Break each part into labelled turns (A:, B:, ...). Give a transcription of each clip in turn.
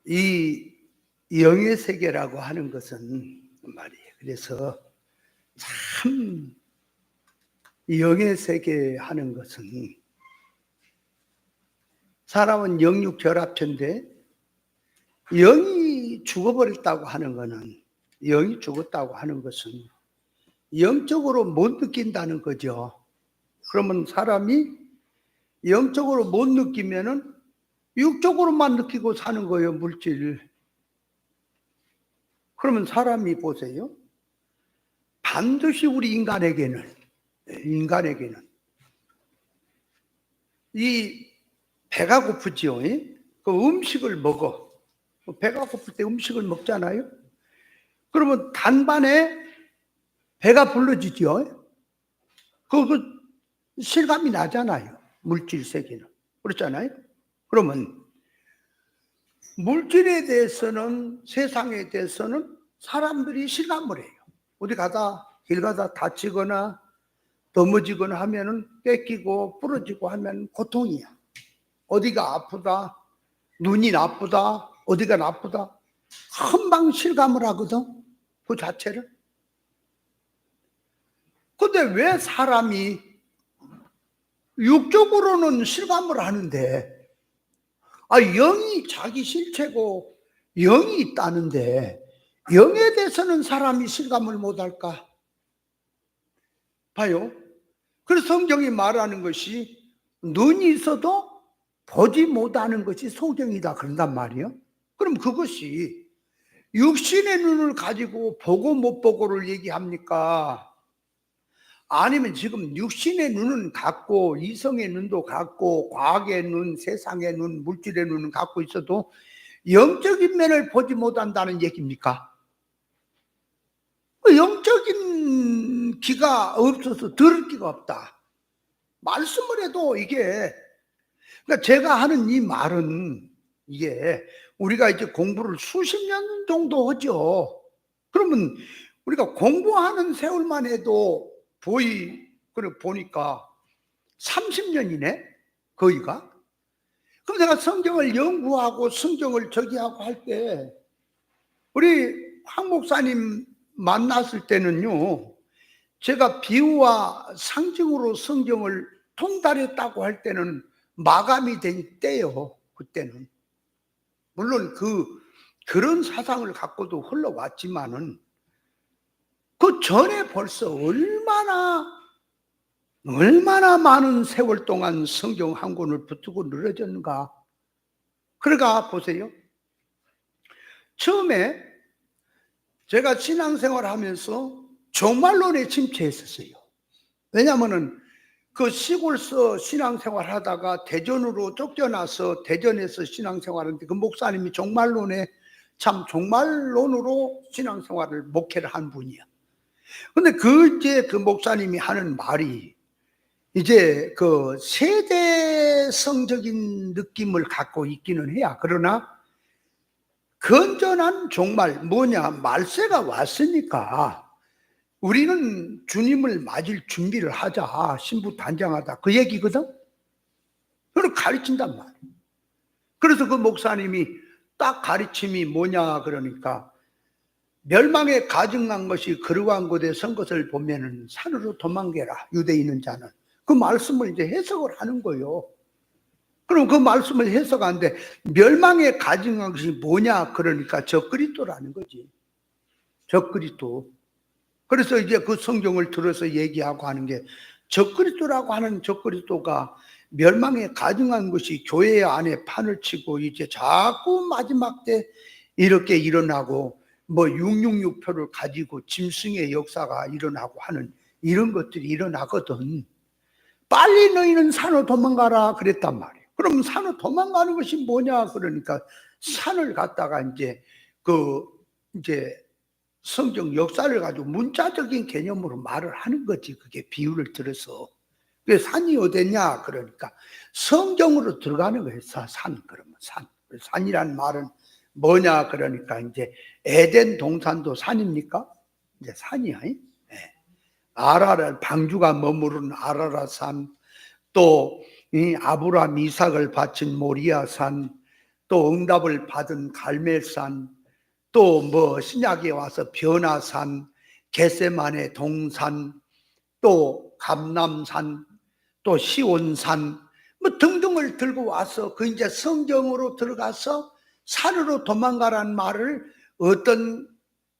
A: 이 영의 세계라고 하는 것은 말이에요. 그래서 참 영의 세계 하는 것은 사람은 영육결합체인데 영이 죽어버렸다고 하는 것은 영이 죽었다고 하는 것은 영적으로 못 느낀다는 거죠. 그러면 사람이 영적으로 못 느끼면은 육적으로만 느끼고 사는 거예요, 물질. 그러면 사람이 보세요. 반드시 우리 인간에게는 이 배가 고프지요. 그 음식을 먹어. 배가 고플 때 음식을 먹잖아요. 그러면 단반에 배가 불러지죠. 그 실감이 나잖아요. 물질 세계는. 그렇잖아요. 그러면 물질에 대해서는, 세상에 대해서는 사람들이 실감을 해요. 어디 가다 길 가다 다치거나 넘어지거나 하면은 뺏기고 부러지고 하면 고통이야. 어디가 아프다, 눈이 나쁘다, 어디가 나쁘다, 금방 실감을 하거든, 그 자체를. 근데 왜 사람이 육적으로는 실감을 하는데, 영이 자기 실체고 영이 있다는데 영에 대해서는 사람이 실감을 못할까? 봐요. 그래서 성경이 말하는 것이 눈이 있어도 보지 못하는 것이 소경이다 그런단 말이에요. 그럼 그것이 육신의 눈을 가지고 보고 못 보고를 얘기합니까? 아니면 지금 육신의 눈은 갖고, 이성의 눈도 갖고, 과학의 눈, 세상의 눈, 물질의 눈은 갖고 있어도 영적인 면을 보지 못한다는 얘기입니까? 영적인 귀가 없어서 들을 귀가 없다. 말씀을 해도 이게, 그러니까 제가 하는 이 말은 이게 우리가 이제 공부를 수십 년 정도 하죠. 그러면 우리가 공부하는 세월만 해도 보니까 30년이네, 거의가. 그럼 내가 성경을 연구하고 성경을 저기하고 할 때, 우리 황 목사님 만났을 때는요, 제가 비유와 상징으로 성경을 통달했다고 할 때는 마감이 된 때요, 그때는. 물론 그런 사상을 갖고도 흘러왔지만은, 그 전에 벌써 얼마나 많은 세월 동안 성경 한 권을 붙들고 늘어졌는가. 그러니까 보세요. 처음에 제가 신앙생활 하면서 종말론에 침체했었어요. 왜냐하면은 그 시골서 신앙생활 하다가 대전으로 쫓겨나서 대전에서 신앙생활하는데 그 목사님이 종말론으로 신앙생활을 목회를 한 분이야. 근데 이제 그 목사님이 하는 말이 이제 그 세대성적인 느낌을 갖고 있기는 해야. 그러나 건전한 종말, 뭐냐, 말세가 왔으니까 우리는 주님을 맞을 준비를 하자, 신부단장하다, 그 얘기거든. 그걸 가르친단 말이야. 그래서 그 목사님이 딱 가르침이 뭐냐 그러니까, 멸망에 가증한 것이 그러한 곳에 선 것을 보면은 산으로 도망개라, 유대에 있는 자는. 그 말씀을 이제 해석을 하는 거예요. 그럼 그 말씀을 해석하는데, 멸망에 가증한 것이 뭐냐 그러니까 적그리스도라는 거지. 적그리스도. 그래서 이제 그 성경을 들어서 얘기하고 하는 게, 적그리스도라고 하는 적그리스도가 멸망에 가증한 것이 교회 안에 판을 치고 이제 자꾸 마지막 때 이렇게 일어나고, 뭐 666표를 가지고 짐승의 역사가 일어나고 하는 이런 것들이 일어나거든. 빨리 너희는 산으로 도망가라 그랬단 말이에요. 그럼 산으로 도망가는 것이 뭐냐 그러니까, 산을 갖다가 이제 성경 역사를 가지고 문자적인 개념으로 말을 하는 거지. 그게 비유를 들어서. 산이 어디냐 그러니까 성경으로 들어가는 거예요. 그러면 산이란 말은 뭐냐 그러니까, 이제 에덴 동산도 산입니까? 이제 산이야. 방주가 머무르는 아라라산, 또 이 아브라함 이삭을 바친 모리아산, 또 응답을 받은 갈멜산, 또 뭐 신약에 와서 변화산, 겟세마네 동산, 또 감람산, 또 시온산 뭐 등등을 들고 와서 그 이제 성경으로 들어가서 산으로 도망가라는 말을 어떤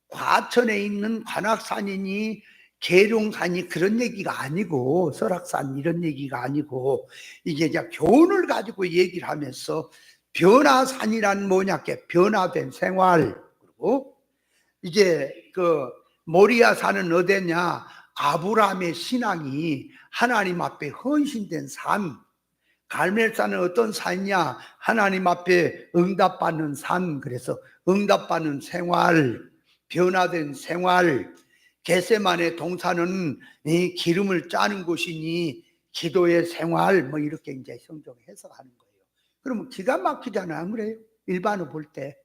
A: 과천에 있는 관악산이니 계룡산이 그런 얘기가 아니고 설악산 이런 얘기가 아니고 이게 이제 교훈을 가지고 얘기를 하면서 변화산이란 뭐냐께 변화된 생활, 그리고 이제 그 모리아산은 어디냐, 아브라함의 신앙이 하나님 앞에 헌신된 산. 갈멜산은 어떤 산이냐, 하나님 앞에 응답받는 산. 그래서 응답받는 생활, 변화된 생활. 겟세마네 동산은 이 기름을 짜는 곳이니 기도의 생활, 뭐 이렇게 이제 성경 해석하는 거예요. 그러면 기가 막히잖아요, 안 그래요? 일반으로 볼 때.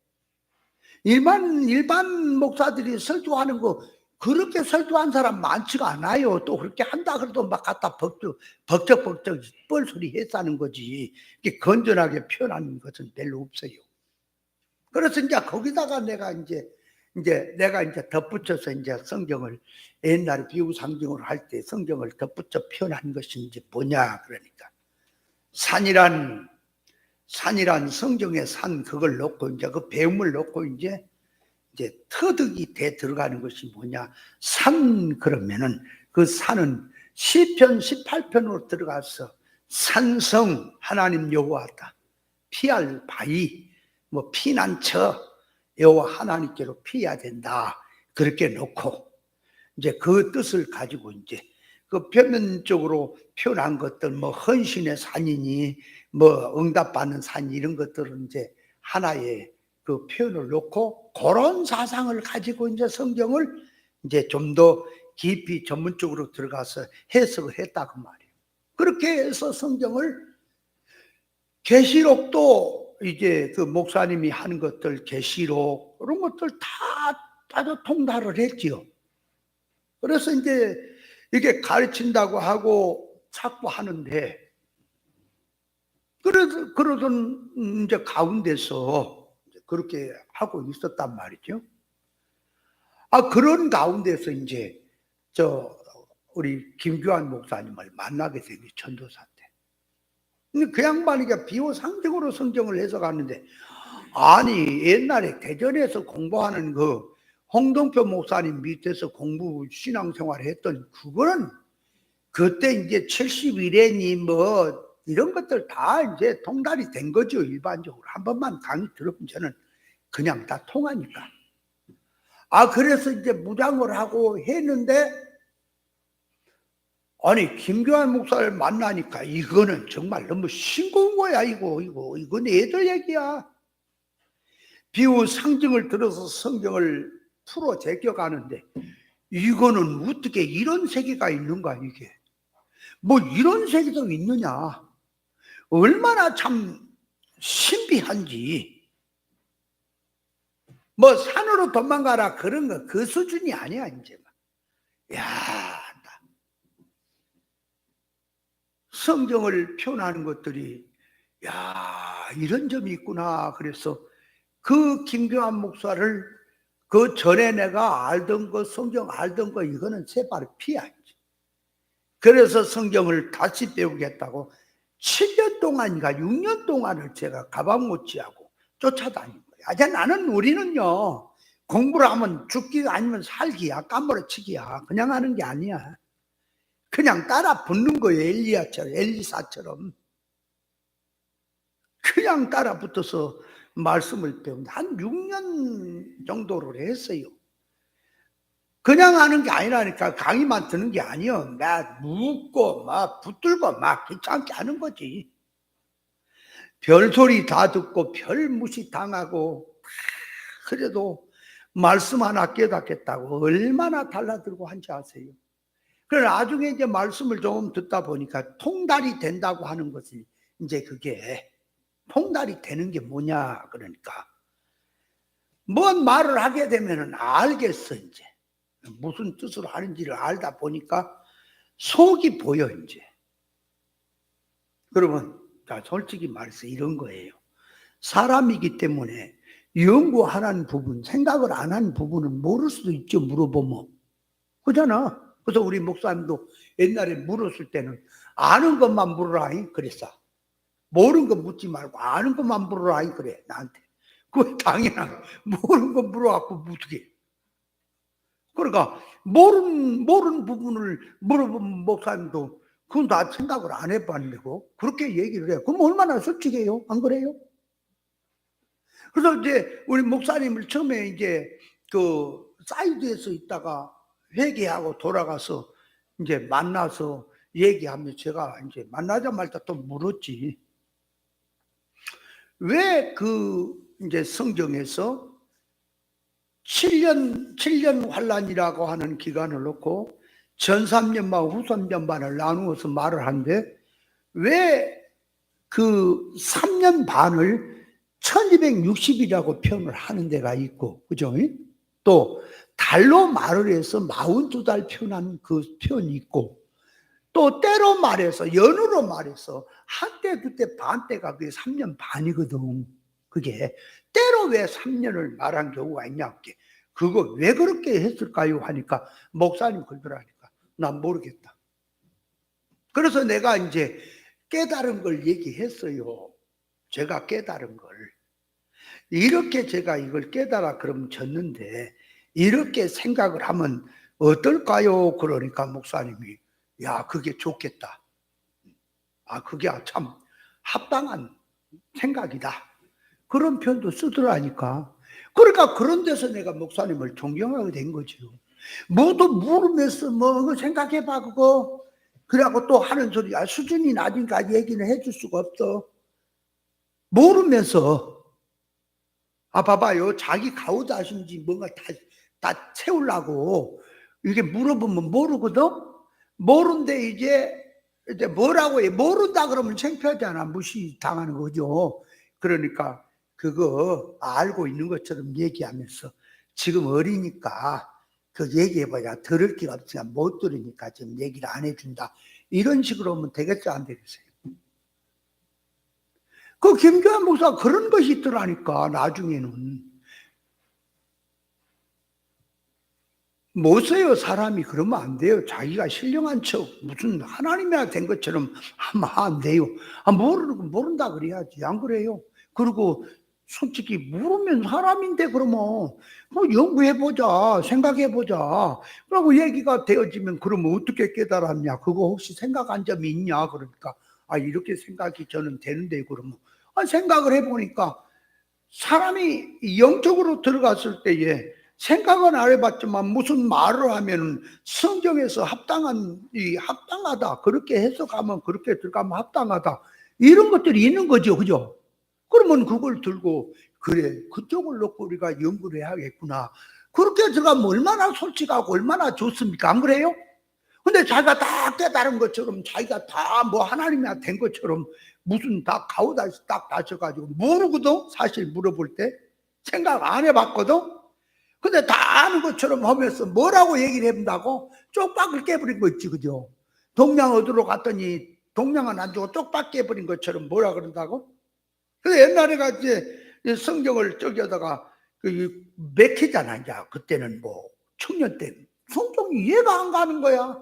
A: 일반 목사들이 설교하는 거 그렇게 설교한 사람 많지가 않아요. 또 그렇게 한다 그래도 막 갖다 벅적벅적 뻘소리 했다는 거지. 이렇게 건전하게 표현하는 것은 별로 없어요. 그래서 이제 거기다가 내가 이제 덧붙여서 이제 성경을 옛날에 비유상징으로 할 때 성경을 덧붙여 표현한 것이 이제 뭐냐, 그러니까 산이란 성경의 산, 그걸 놓고 이제 그 배움을 놓고 이제 터득이 돼 들어가는 것이 뭐냐, 산. 그러면은 그 산은 시편 18편으로 들어가서 산성 하나님 여호와다, 피할 바위 뭐 피난처 여호와 하나님께로 피해야 된다, 그렇게 놓고 이제 그 뜻을 가지고 이제 그 표면적으로 표현한 것들, 뭐 헌신의 산이니 뭐 응답받는 산, 이런 것들은 이제 하나의 그 표현을 놓고 그런 사상을 가지고 이제 성경을 이제 좀 더 깊이 전문적으로 들어가서 해석을 했다 그 말이에요. 그렇게 해서 성경을, 계시록도 이제 그 목사님이 하는 것들, 계시록 그런 것들 다 통달을 했지요. 그래서 이제 이게 가르친다고 하고 자꾸 하는데, 그러던 이제 가운데서 그렇게 하고 있었단 말이죠. 그런 가운데서 이제 우리 김규환 목사님을 만나게 된 게 전도사 때. 근데 그 양반이 비유상징으로 성경을 해석하는데, 아니 옛날에 대전에서 공부하는 그 홍동표 목사님 밑에서 공부 신앙생활 했던 그거는 그때 이제 71회니 뭐 이런 것들 다 이제 통달이 된 거죠. 일반적으로 한 번만 강의 들으면 저는 그냥 다 통하니까. 그래서 이제 무장을 하고 했는데, 아니 김교환 목사를 만나니까 이거는 정말 너무 싱거운 거야. 이건 애들 얘기야. 비유 상징을 들어서 성경을 풀어 제껴가는데 이거는 어떻게 이런 세계가 있는가, 이게 뭐 이런 세계도 있느냐, 얼마나 참 신비한지. 뭐 산으로 도망가라 그런 거 그 수준이 아니야. 이제 야, 성경을 표현하는 것들이 야, 이런 점이 있구나. 그래서 그 김교환 목사를 그 전에 내가 알던 거, 성경 알던 거, 이거는 새빨리 피하지. 그래서 성경을 다시 배우겠다고 7년 동안인가 6년 동안을 제가 가방 못지하고 쫓아다닌 거예요. 우리는요, 공부를 하면 죽기 아니면 살기야, 깜부러치기야. 그냥 하는 게 아니야. 그냥 따라 붙는 거예요. 엘리사처럼 그냥 따라 붙어서 말씀을 배운다. 한 6년 정도를 했어요. 그냥 하는 게 아니라니까. 강의만 듣는 게 아니요. 막 묻고 막 붙들고 막 귀찮게 하는 거지. 별소리 다 듣고 별 무시 당하고, 그래도 말씀 하나 깨닫겠다고 얼마나 달라들고 한지 아세요? 그러나 나중에 이제 말씀을 조금 듣다 보니까 통달이 된다고 하는 것이, 이제 그게 통달이 되는 게 뭐냐, 그러니까 뭔 말을 하게 되면은 알겠어. 이제 무슨 뜻으로 하는지를 알다 보니까 속이 보여. 이제 그러면 솔직히 말해서 이런 거예요. 사람이기 때문에 연구하는 부분, 생각을 안 한 부분은 모를 수도 있죠. 물어보면. 그잖아. 그래서 우리 목사님도 옛날에 물었을 때는 아는 것만 물어라 그랬어. 모르는 거 묻지 말고 아는 것만 물어라 그래 나한테. 그건 당연한 모르는 거 물어갖고 어떻게. 그러니까 모르는 부분을 물어보면 목사님도 그건 다 생각을 안 해봤는데고 그렇게 얘기를 해요. 그럼 얼마나 솔직해요? 안 그래요? 그래서 이제 우리 목사님을 처음에 이제 그 사이드에서 있다가 회개하고 돌아가서 이제 만나서 얘기하면 제가 이제 만나자마자 또 물었지. 왜 그 이제 성경에서 7년 환란이라고 하는 기간을 놓고 전 3년반 후 3년반을 나누어서 말을 하는데 왜 그 3년 반을 1260이라고 표현을 하는 데가 있고, 그죠? 또 달로 말을 해서 42달 표현한 그 표현이 있고, 또 때로 말해서 연으로 말해서 한때 그때 반때가 그게 3년 반이거든. 그게 때로 왜 3년을 말한 경우가 있냐, 그거 왜 그렇게 했을까요? 하니까 목사님 그러더라니까 난 모르겠다. 그래서 내가 이제 깨달은 걸 얘기했어요. 제가 깨달은 걸. 이렇게 제가 이걸 깨달아 그럼 졌는데 이렇게 생각을 하면 어떨까요? 그러니까 목사님이 야, 그게 좋겠다. 아, 그게 참 합당한 생각이다. 그런 표현도 쓰더라니까. 그러니까 그런 데서 내가 목사님을 존경하게 된 거죠. 뭐도 모르면서 뭐 생각해봐 그거. 그래갖고 또 하는 소리야. 수준이 낮으니까 얘기는 해줄 수가 없어. 모르면서 아 봐봐요. 자기 가오자신지 뭔가 다 채우려고 이게 물어보면 모르거든. 모른데 이제 뭐라고 해. 모른다 그러면 창피하잖아. 무시당하는 거죠. 그러니까 그거 알고 있는 것처럼 얘기하면서 지금 어리니까 그 얘기해봐야 들을 기가 없으니까 못 들으니까 지금 얘기를 안 해준다. 이런 식으로 하면 되겠죠? 안 되겠어요? 그 김교환 목사가 그런 것이 있더라니까. 나중에는 못 써요. 사람이 그러면 안 돼요. 자기가 신령한 척 무슨 하나님이나 된 것처럼 하면 안 돼요. 모르는 거 모른다 그래야지. 안 그래요? 그리고 솔직히 모르면 사람인데 그러면 뭐 연구해보자, 생각해보자. 그러고 얘기가 되어지면 그러면 어떻게 깨달았냐? 그거 혹시 생각한 점이 있냐? 그러니까 아 이렇게 생각이 저는 되는데 그러면 생각을 해보니까 사람이 영적으로 들어갔을 때에 생각은 안 해봤지만 무슨 말을 하면 성경에서 합당하다 그렇게 해석하면 그렇게 들어가면 합당하다 이런 것들이 있는 거죠. 그죠? 그러면 그걸 들고 그래 그쪽을 놓고 우리가 연구를 해야겠구나 그렇게 들어가면 얼마나 솔직하고 얼마나 좋습니까? 안 그래요? 근데 자기가 다 깨달은 것처럼 자기가 다 뭐 하나님이 된 것처럼 무슨 다 가오다시 딱 다쳐가지고 모르거든. 사실 물어볼 때 생각 안 해봤거든. 근데 다 아는 것처럼 하면서 뭐라고 얘기를 해본다고? 쪽박을 깨버린 거 있지, 그죠? 동양 어디로 갔더니 동양은 안 주고 쪽박 깨버린 것처럼 뭐라 그런다고? 근데 옛날에가 이제 성경을 저기다가 그 맥히잖아. 이제 그때는 뭐 청년 때 성경이 이해가 안 가는 거야.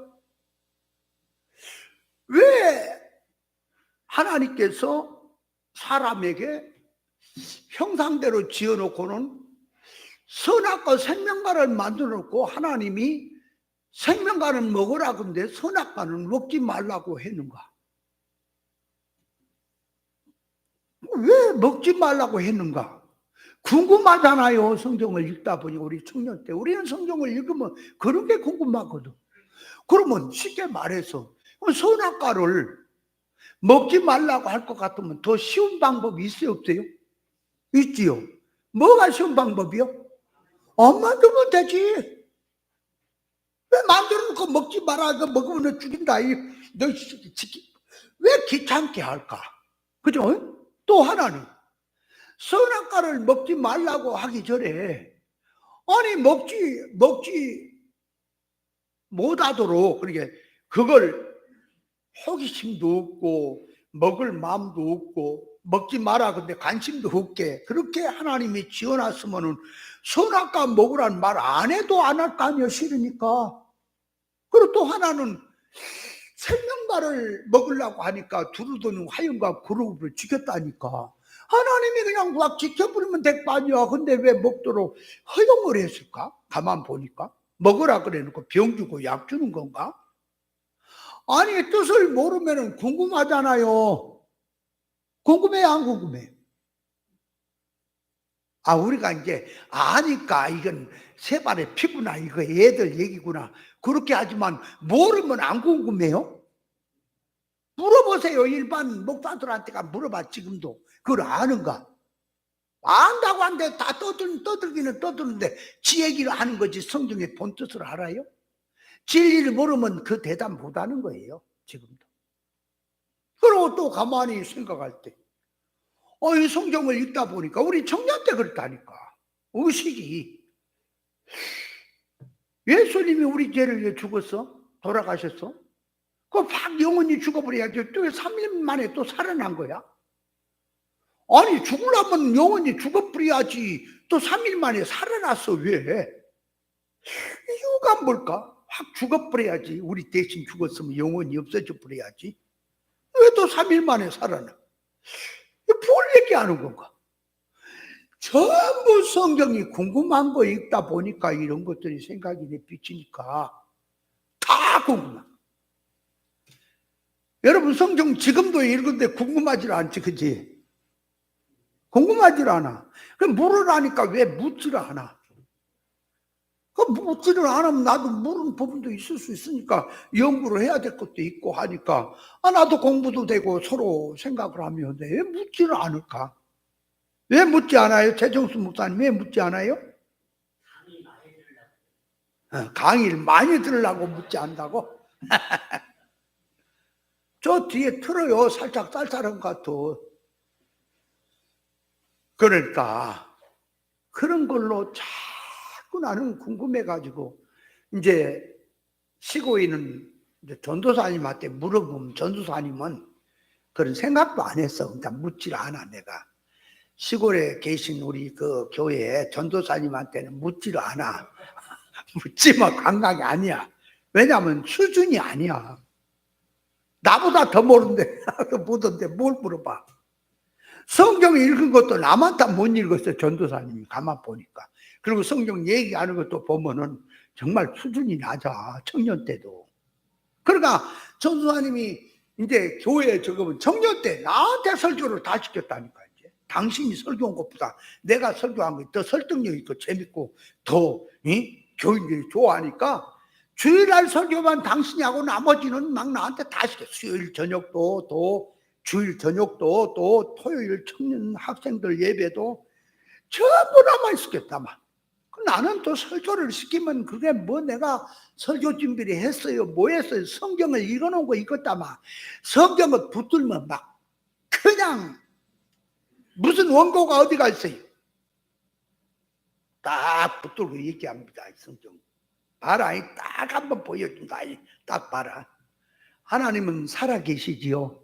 A: 왜 하나님께서 사람에게 형상대로 지어놓고는 선악과 생명과를 만들어놓고 하나님이 생명과는 먹으라 근데 선악과는 먹지 말라고 했는가? 왜 먹지 말라고 했는가? 궁금하잖아요. 성경을 읽다 보니 우리 청년 때 우리는 성경을 읽으면 그런 게 궁금하거든. 그러면 쉽게 말해서 선악과를 먹지 말라고 할 것 같으면 더 쉬운 방법이 있어요? 없어요? 있지요. 뭐가 쉬운 방법이요? 안 만들면 되지. 왜 만들어 놓고 먹지 마라. 먹으면 너 죽인다. 너 왜 귀찮게 할까? 그죠? 또 하나는 선악과를 먹지 말라고 하기 전에 아니 먹지 못하도록 그러게 그걸 호기심도 없고 먹을 마음도 없고 먹지 마라. 근데 관심도 없게 그렇게 하나님이 지어놨으면은 선악과 먹으라는 말 안 해도 안 할 거 아니야. 싫으니까. 그리고 또 하나는 생명과를 먹으려고 하니까 두루도는 화염과 그룹을 지켰다니까. 하나님이 그냥 막 지켜버리면 될 거 아니야. 근데 왜 먹도록 허용을 했을까? 가만 보니까 먹으라 그래놓고 병 주고 약 주는 건가? 아니 뜻을 모르면 궁금하잖아요. 궁금해요, 안 궁금해요? 우리가 이제 아니까 이건 세발의 피구나, 이거 애들 얘기구나 그렇게 하지만 모르면 안 궁금해요? 물어보세요. 일반 목사들한테가 물어봐. 지금도 그걸 아는가? 안다고 하는데 다 떠들기는 떠드는데 지 얘기를 하는 거지 성경의 본 뜻을 알아요? 진리를 모르면 그 대답 못하는 거예요. 지금도. 그리고 또 가만히 생각할 때 이 성경을 읽다 보니까 우리 청년 때 그렇다니까. 의식이 예수님이 우리 죄를 위해 죽었어? 돌아가셨어? 막 영원히 죽어버려야지. 또 3일 만에 또 살아난 거야? 아니 죽으려면 영원히 죽어버려야지. 또 3일 만에 살아났어. 왜? 이유가 뭘까? 확 죽어버려야지. 우리 대신 죽었으면 영원히 없어져 버려야지. 왜 또 3일 만에 살아나? 뭘 얘기하는 건가? 전부 성경이 궁금한 거 읽다 보니까 이런 것들이 생각이 비치니까 다 궁금한. 여러분 성경 지금도 읽는데 궁금하지 않지, 그치? 궁금하지 않아. 그럼 물으라니까 왜 묻지를 않아? 묻지를 않으면 나도 모르는 부분도 있을 수 있으니까 연구를 해야 될 것도 있고 하니까 나도 공부도 되고 서로 생각을 하면 왜 묻지를 않을까? 왜 묻지 않아요? 최정수 목사님 왜 묻지 않아요? 강의를 많이 들으려고 묻지 않는다고? 저 뒤에 틀어요. 살짝 쌀쌀한 것 같아. 그러니까 그런 걸로 자꾸 나는 궁금해가지고 이제 쉬고 있는 전도사님한테 물어보면 전도사님은 그런 생각도 안 했어. 그러니까 묻지를 않아. 내가 시골에 계신 우리 그 교회 전도사님한테는 묻지를 않아. 묻지마 감각이 아니야. 왜냐하면 수준이 아니야. 나보다 더 모르는데 묻는데 뭘 물어봐. 성경 읽은 것도 남한테 못 읽었어요. 전도사님이 가만 보니까. 그리고 성경 얘기하는 것도 보면은 정말 수준이 낮아. 청년 때도. 그러니까 전도사님이 이제 교회에 적으면 청년 때 나한테 설교를 다 시켰다니까. 이제 당신이 설교한 것보다 내가 설교한 게 더 설득력 있고 재밌고 더 교인들이 좋아하니까 주일날 설교만 당신이 하고 나머지는 막 나한테 다 시켜. 수요일 저녁도 또 주일 저녁도 또 토요일 청년 학생들 예배도 전부 나만 시켰다만. 나는 또 설교를 시키면 그게 뭐 내가 설교 준비를 했어요. 뭐 했어요. 성경을 읽어놓은 거 읽었다만. 성경을 붙들면 막 그냥 무슨 원고가 어디가 있어요. 딱 붙들고 얘기합니다. 성경. 봐라. 딱 한번 보여준다. 딱 봐라. 하나님은 살아계시지요.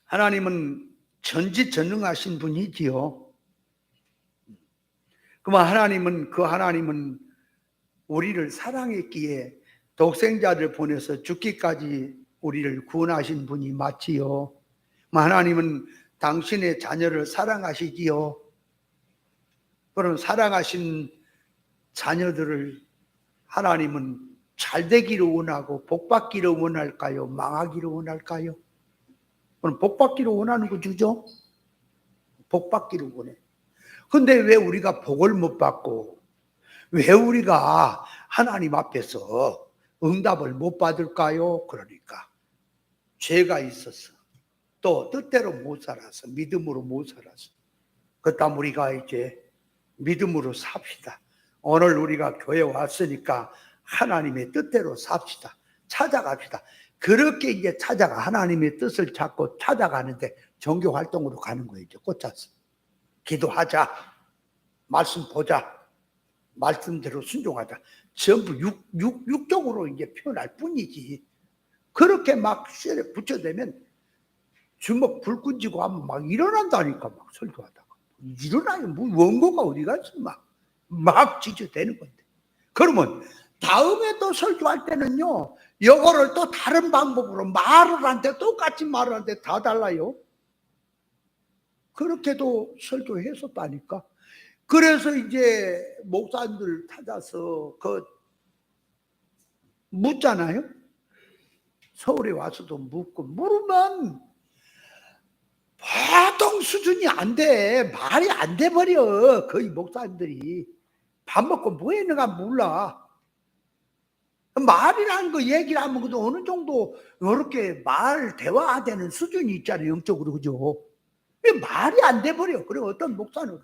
A: 하나님은 전지전능하신 분이지요. 그러면 하나님은 우리를 사랑했기에 독생자를 보내서 죽기까지 우리를 구원하신 분이 맞지요. 하나님은 당신의 자녀를 사랑하시지요. 그럼 사랑하신 자녀들을 하나님은 잘 되기를 원하고 복 받기를 원할까요? 망하기를 원할까요? 그럼 복 받기를 원하는 거 주죠? 복 받기를 원해. 근데 왜 우리가 복을 못 받고 왜 우리가 하나님 앞에서 응답을 못 받을까요? 그러니까 죄가 있었어. 또 뜻대로 못 살아서 믿음으로 못 살아서. 그다음 우리가 이제 믿음으로 삽시다. 오늘 우리가 교회 왔으니까 하나님의 뜻대로 삽시다. 찾아갑시다. 그렇게 이제 찾아가 하나님의 뜻을 찾고 찾아가는데 종교 활동으로 가는 거예요. 이제 꽂혔어. 기도하자. 말씀 보자. 말씀대로 순종하자. 전부 육적으로 이제 표현할 뿐이지. 그렇게 막 쇠를 붙여대면 주먹 불 끈지고 하면 막 일어난다니까, 막 설교하다가. 일어나요. 뭐 원고가 어디 갔어, 막 지저대는 건데. 그러면 다음에 또 설교할 때는요, 요거를 또 다른 방법으로 말을 하는데, 똑같이 말을 하는데 다 달라요. 그렇게도 설교했었다니까. 그래서 이제 목사님들 찾아서 묻잖아요. 서울에 와서도 묻고, 물으면 보통 수준이 안 돼. 말이 안 돼 버려. 거의 목사님들이. 밥 먹고 뭐 했는가 몰라. 말이라는 거 얘기를 하면 그래도 어느 정도 이렇게 말 대화되는 수준이 있잖아요. 영적으로. 그죠? 말이 안 돼 버려. 그리고 어떤 목사는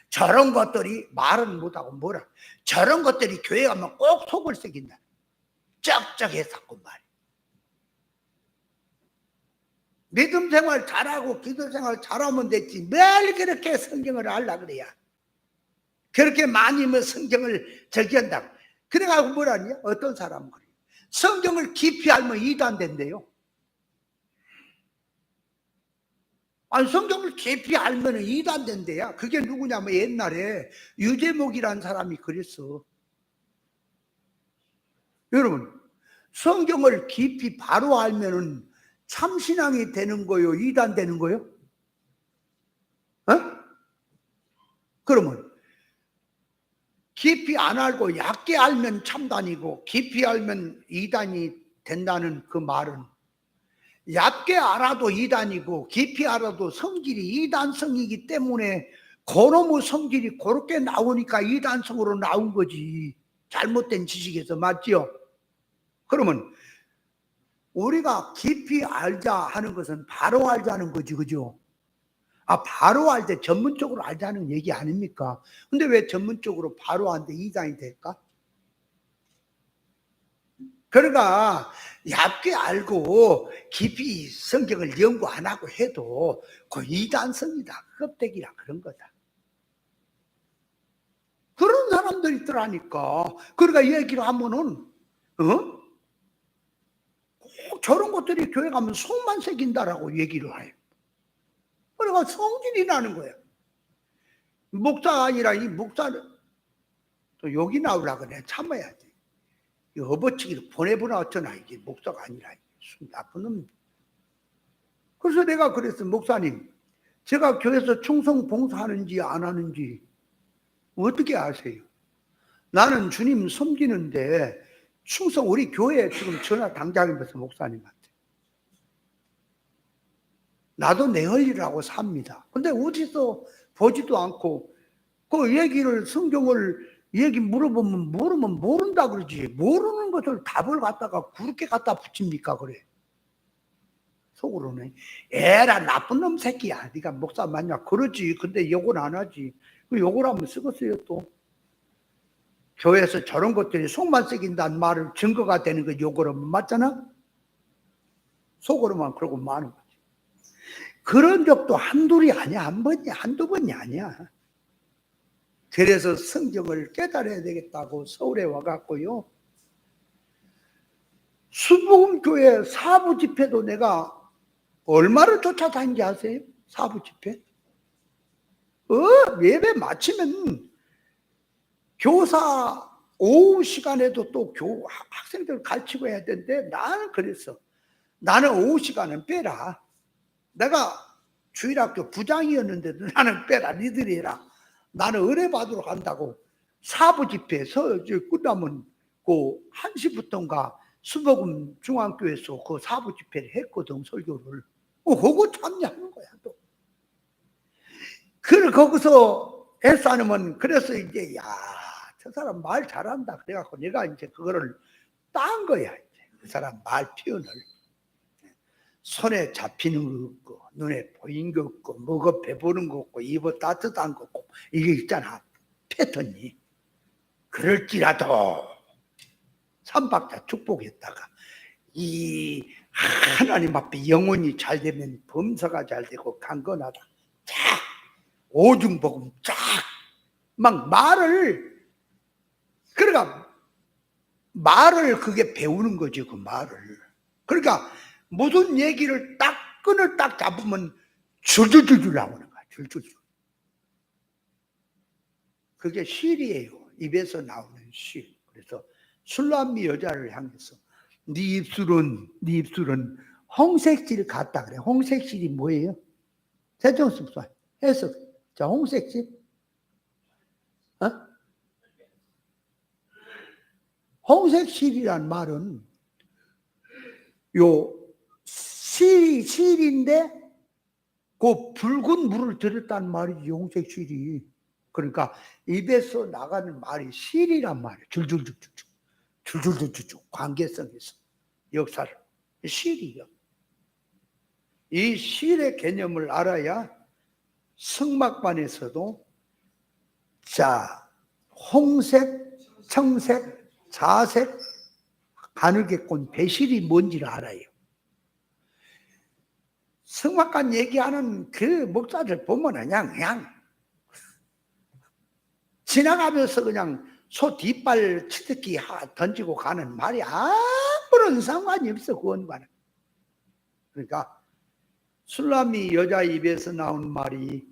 A: 저런 것들이 말은 못하고 뭐라. 저런 것들이 교회 가면 꼭 속을 새긴다. 쩍쩍해서 말이. 믿음 생활 잘하고 기도 생활 잘하면 됐지. 매일 그렇게 성경을 알라 그래야. 그렇게 많이 성경을 저기한다고. 그래가지고 뭐라니? 어떤 사람은 그래요. 성경을 깊이 알면 이단 된대요. 아니, 성경을 깊이 알면 이단 된대야. 그게 누구냐면 옛날에 유재목이라는 사람이 그랬어. 여러분, 성경을 깊이 바로 알면은 참신앙이 되는 거요? 이단 되는 거요? 그러면 깊이 안 알고 얕게 알면 참단이고 깊이 알면 이단이 된다는 그 말은 얕게 알아도 이단이고 깊이 알아도 성질이 이단성이기 때문에 그놈의 성질이 그렇게 나오니까 이단성으로 나온 거지. 잘못된 지식에서. 맞지요? 그러면 우리가 깊이 알자 하는 것은 바로 알자는 거지. 그죠? 바로 알 때 전문적으로 알자는 얘기 아닙니까? 근데 왜 전문적으로 바로 안 돼 이단이 될까? 그러니까 얇게 알고 깊이 성경을 연구 안 하고 해도 그 이단성이다, 껍데기라 그런 거다. 그런 사람들이 있더라니까. 그러니까 얘기를 하면은 꼭 저런 것들이 교회 가면 속만 새긴다라고 얘기를 해요. 그러니까 성질이 나는 거야. 목사가 아니라 이 목사는 또 여기 나오려고 그래. 참아야지. 업어치기를 보내보나 어쩌나. 이게 목사가 아니라 나쁜 놈. 그래서 내가 그랬어. 목사님, 제가 교회에서 충성 봉사하는지 안 하는지 어떻게 아세요? 나는 주님 섬기는데 충성, 우리 교회 지금 전화 당장이면서 목사님한테 나도 내 할 일을 하고 삽니다. 근데 어디서 보지도 않고 그 얘기를 성경을 얘기 물어보면 모르면 모른다 그러지. 모르는 것을 답을 갖다가 그렇게 갖다 붙입니까? 그래. 속으로는 에라 나쁜 놈 새끼야. 네가 목사 맞냐? 그러지. 근데 욕을 안 하지. 그 욕을 하면 쓰겠어요 또. 교회에서 저런 것들이 속만 새긴다는 말을 증거가 되는 거 욕을 하면 맞잖아? 속으로만 그러고 마는 거지. 그런 적도 한둘이 아니야. 한 번이 한두 번이 아니야. 그래서 성경을 깨달아야 되겠다고 서울에 와갖고요. 수복음교회 사부 집회도 내가 얼마를 쫓아다닌지 아세요? 사부 집회? 예배 마치면 교사 오후 시간에도 또 학생들 가르치고 해야 되는데 나는 그랬어. 나는 오후 시간은 빼라. 내가 주일학교 부장이었는데도 나는 빼라. 니들이 해라. 나는 은혜 받으러 간다고 사부 집회에서 끝나면 그 1시부터인가 수복음 중앙교회에서 그 사부 집회를 했거든, 설교를. 그거 참여하는 거야, 또. 그래, 거기서 애싸놓으면, 그래서 이제, 저 사람 말 잘한다. 그래갖고 내가 이제 그거를 딴 거야, 이제. 그 사람 말 표현을. 손에 잡히는 거 없고, 눈에 보이는 거 없고, 먹어 배부른 거 없고, 입어 따뜻한 거 없고, 이게 있잖아, 패턴이. 그럴지라도, 삼박자 축복했다가, 이 하나님 앞에 영혼이 잘 되면 범사가 잘 되고, 강건하다. 쫙, 오중복음 쫙, 막 말을, 그러니까, 말을 그게 배우는 거지, 그 말을. 그러니까, 무슨 얘기를 딱 끈을 딱 잡으면 줄줄줄줄 나오는 거야. 줄줄줄. 그게 실이에요. 입에서 나오는 실. 그래서 술람미 여자를 향해서 네 입술은 홍색실 같다 그래. 홍색실이 뭐예요? 세종습소 해석. 자, 홍색실. 어? 홍색실이란 말은 요 실인데 그 붉은 물을 들였다는 말이지, 홍색실이. 그러니까 입에서 나가는 말이 실이란 말이에요. 줄줄줄줄 관계성에서 역사를. 실이요. 이 실의 개념을 알아야 성막반에서도 자, 홍색, 청색, 자색, 가늘게꼰, 배실이 뭔지를 알아요. 성막관 얘기하는 그 목사들 보면 그냥 지나가면서 그냥 소 뒷발 치트키 던지고 가는 말이 아무런 상관이 없어, 그원과는. 그러니까 술람이 여자 입에서 나온 말이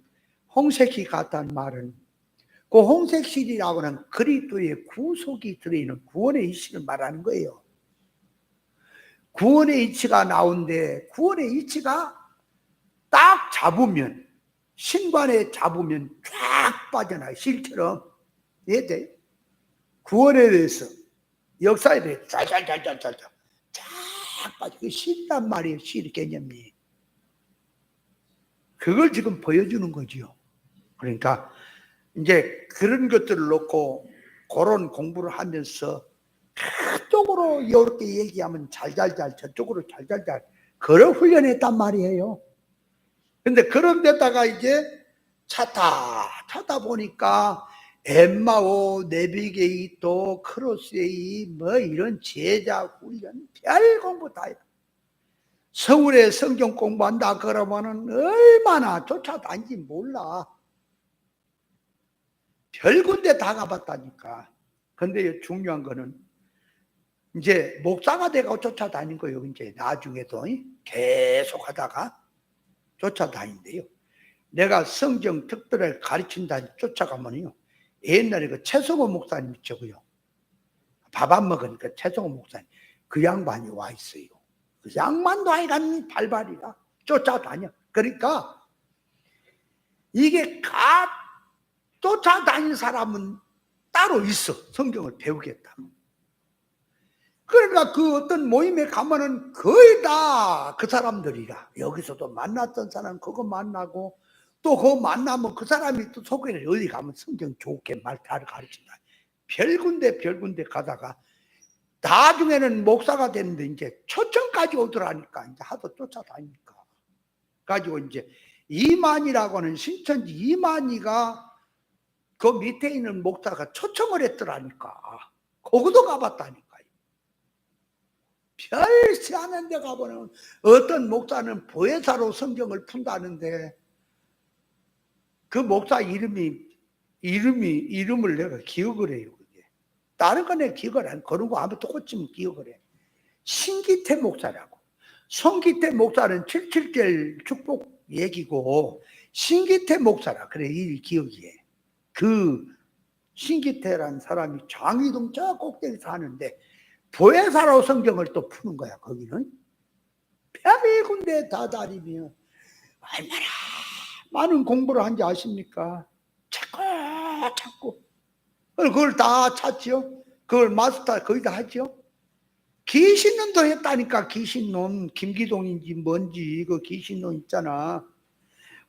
A: 홍색이 같다는 말은 그 홍색실이라고는 그리스도의 구속이 들어있는 구원의 이치를 말하는 거예요. 구원의 이치가 나온데 구원의 이치가 딱 잡으면 신관에 잡으면 쫙 빠져나요. 실처럼. 이해돼요? 구원에 대해서 역사에 대해서 쫙 빠져. 그 실이란 말이에요. 실 개념이. 그걸 지금 보여주는 거지요. 그러니까 이제 그런 것들을 놓고 그런 공부를 하면서 그쪽으로 이렇게 얘기하면 잘잘잘 저쪽으로 잘잘잘 그걸 훈련했단 말이에요. 근데 그런 데다가 이제 찾다 보니까 엠마오, 내비게이 또 크로스웨이 뭐 이런 제자 훈련 별 공부 다 해요. 서울에 성경 공부한다 그러면은 얼마나 쫓아다니지 몰라. 별 군데 다 가봤다니까. 근데 중요한 거는 이제 목사가 돼가 쫓아다닌 거예요. 이제 나중에도 계속 하다가 쫓아다닌대요. 내가 성경 특별을 가르친다 쫓아가면요. 옛날에 그 최성호 목사님 있죠고요. 밥 안 먹은 그 최성호 목사님. 그 양반이 와 있어요. 그 양반도 하여간 발발이라 쫓아다녀. 그러니까 이게 쫓아다닌 사람은 따로 있어. 성경을 배우겠다. 그러니까 그 어떤 모임에 가면은 거의 다 그 사람들이라. 여기서도 만났던 사람 그거 만나고 또 그거 만나면 그 사람이 또 소개를 어디 가면 성경 좋게 말다를 가르친다. 별군데 가다가 나중에는 목사가 됐는데 이제 초청까지 오더라니까 이제 하도 쫓아다니니까. 가지고 이제 이만희라고 하는 신천지 이만희가 그 밑에 있는 목사가 초청을 했더라니까. 거기도 가봤다니까요. 별시 않은 데 가보면 어떤 목사는 보혜사로 성경을 푼다는데 그 목사 이름을 내가 기억을 해요. 그게. 다른 건 내가 기억을 안 해. 그런 거 아무튼 꽂히면 기억을 해. 신기태 목사라고. 송기태 목사는 77절 축복 얘기고 신기태 목사라. 그래, 이 기억이 해. 그 신기태라는 사람이 장위동 저 꼭대기 사는데 보혜사로 성경을 또 푸는 거야. 거기는 별 군데 다 다니며 얼마나 많은 공부를 한지 아십니까? 찾고 그걸 다 찾죠. 그걸 마스터 거의 다 하죠. 귀신론도 했다니까. 귀신론 김기동인지 뭔지 그 귀신론 있잖아.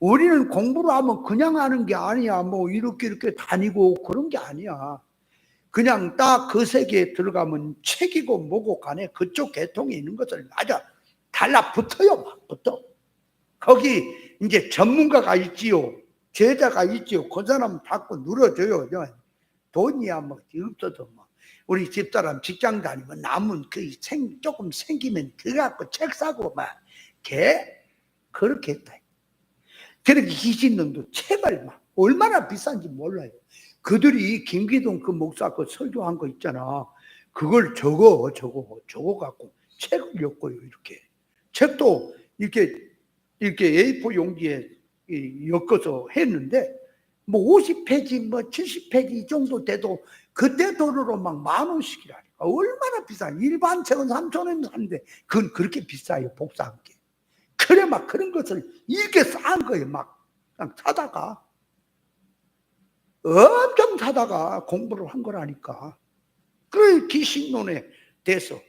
A: 우리는 공부를 하면 그냥 하는 게 아니야. 뭐 이렇게 다니고 그런 게 아니야. 그냥 딱 그 세계에 들어가면 책이고 뭐고 간에 그쪽 계통에 있는 것을 맞아 달라붙어요. 막 붙어. 거기 이제 전문가가 있지요. 제자가 있지요. 그 사람 자꾸 눌러줘요. 돈이야 뭐 없어도 뭐. 우리 집사람 직장 다니면 남은 그 조금 생기면 그거 갖고 책 사고 막 그렇게 했다. 그렇게 귀신놈도 책을 막 얼마나 비싼지 몰라요. 그들이 김기동 그 목사 그 설교한 거 있잖아. 그걸 적어 갖고 책을 엮어요. 이렇게 책도 이렇게 이렇게 A4 용지에 엮어서 했는데 뭐 50페이지 뭐 70페이지 이 정도 돼도 그때 돈으로 막 10,000원씩이라니까. 얼마나 비싸. 일반 책은 3,000원 하는데 그건 그렇게 비싸요, 복사한 게. 그래 막 그런 것을 이렇게 싼 거예요. 막 그냥 사다가 엄청 사다가 공부를 한 거라니까. 그 기신론에 대해서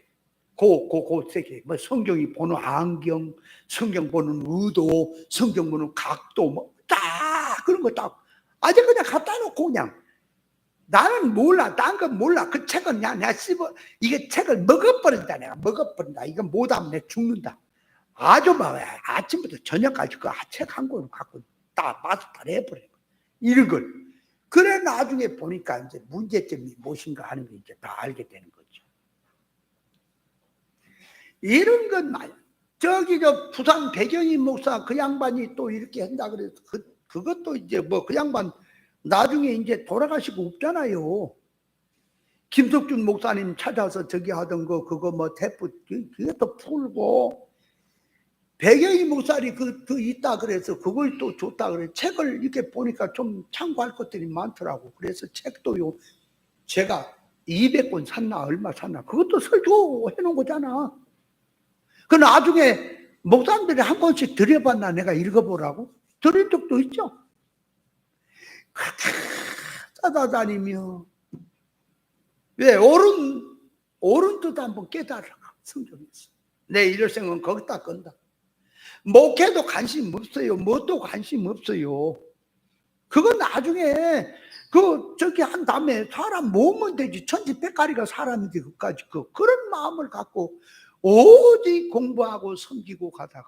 A: 그 세계 뭐 성경이 보는 안경, 성경 보는 의도, 성경 보는 각도 뭐 딱 그런 거 딱 아주 그냥 갖다 놓고 그냥 나는 몰라, 딴 건 몰라. 그 책은 그냥 내가 씹어 이게 책을 먹어버린다. 내가 먹어버린다. 이건 못하면 내가 죽는다. 아주 막 아침부터 저녁까지 그 책 한 권 갖고 다 마스터를 해버려요. 이런 걸. 그래 나중에 보니까 이제 문제점이 무엇인가 하는 게 이제 다 알게 되는 거죠. 이런 건 말이야. 저기 저 부산 백영희 목사 그 양반이 또 이렇게 한다 그래서 그것도 이제 뭐 그 양반 나중에 이제 돌아가시고 없잖아요. 김석준 목사님 찾아서 저기 하던 거 그거 뭐 대포 그것도 풀고 백영희 목사님 그 있다 그래서 그걸 또 줬다 그래. 책을 이렇게 보니까 좀 참고할 것들이 많더라고. 그래서 책도요 제가 200권 샀나 얼마 샀나 그것도 설교 해놓은 거잖아. 그 나중에 목사님들이 한 권씩 들여봤나 내가 읽어보라고 들은 적도 있죠. 따다다니며 왜 옳은 뜻 한번 깨달으라고 성경에서. 내 일생은 거기다 건다. 목회도 관심 없어요. 뭣도 관심 없어요. 그건 나중에 저기 한 다음에 사람 모으면 되지. 천지백가리가 사람인데 그까지 그런 마음을 갖고 오직 공부하고 섬기고 가다가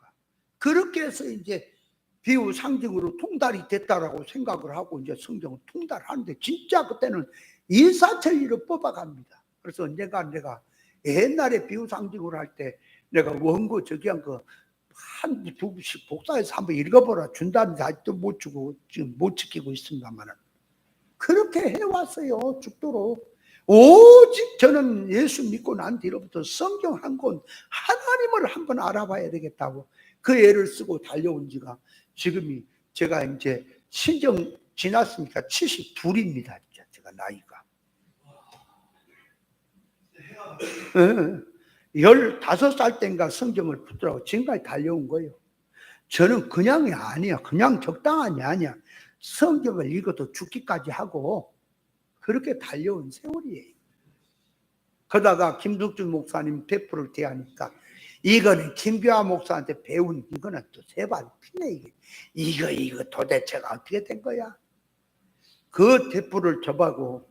A: 그렇게 해서 이제 비유 상징으로 통달이 됐다라고 생각을 하고 이제 성경을 통달하는데 진짜 그때는 일사천리로 뽑아갑니다. 그래서 내가 옛날에 비유 상징으로 할 때 내가 원고 저기 한 거 한 두 부씩 복사해서 한번 읽어보라 준다는데 아직도 못 주고 지금 못 지키고 있습니다만은 그렇게 해왔어요. 죽도록. 오직 저는 예수 믿고 난 뒤로부터 성경 한 권 하나님을 한번 알아봐야 되겠다고 그 애를 쓰고 달려온 지가 지금이 제가 이제 신정 지났으니까 72입니다. 제가 나이가 15살 때인가 성경을 붙더라고. 지금까지 달려온 거예요. 저는 그냥이 아니야. 그냥 적당한이 아니야. 성경을 읽어도 죽기까지 하고 그렇게 달려온 세월이에요. 그러다가 김석준 목사님 대표를 대하니까 이거는 김규하 목사한테 배운 이거는 또 세발 피네. 이거 도대체가 어떻게 된 거야? 그 대표를 접하고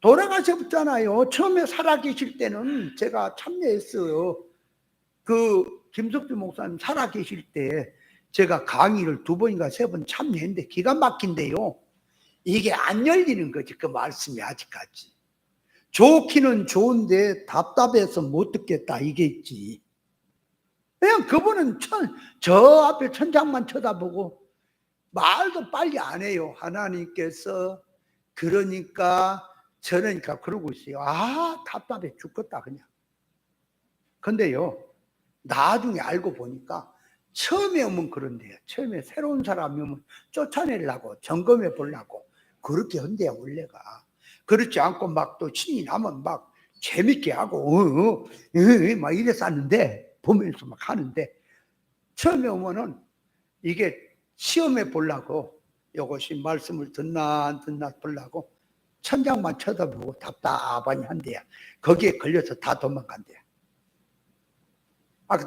A: 돌아가셨잖아요. 처음에 살아계실 때는 제가 참여했어요. 그 김석준 목사님 살아계실 때 제가 강의를 2번인가 3번 참여했는데 기가 막힌데요. 이게 안 열리는 거지. 그 말씀이 아직까지. 좋기는 좋은데 답답해서 못 듣겠다 이게 있지. 그냥 그분은 저 앞에 천장만 쳐다보고 말도 빨리 안 해요. 하나님께서 그러니까 저러니까 그러고 있어요. 아 답답해 죽겠다 그냥. 근데요 나중에 알고 보니까 처음에 오면 그런데요. 처음에 새로운 사람이 오면 쫓아내려고 점검해 보려고 그렇게 한대요 원래가. 그렇지 않고 막 또 신이 나면 막 재밌게 하고 막 이랬었는데 보면서 막 하는데 처음에 오면은 이게 시험해 보려고 이것이 말씀을 듣나 안 듣나 보려고 천장만 쳐다보고 답답하니 한대요. 거기에 걸려서 다 도망간대요.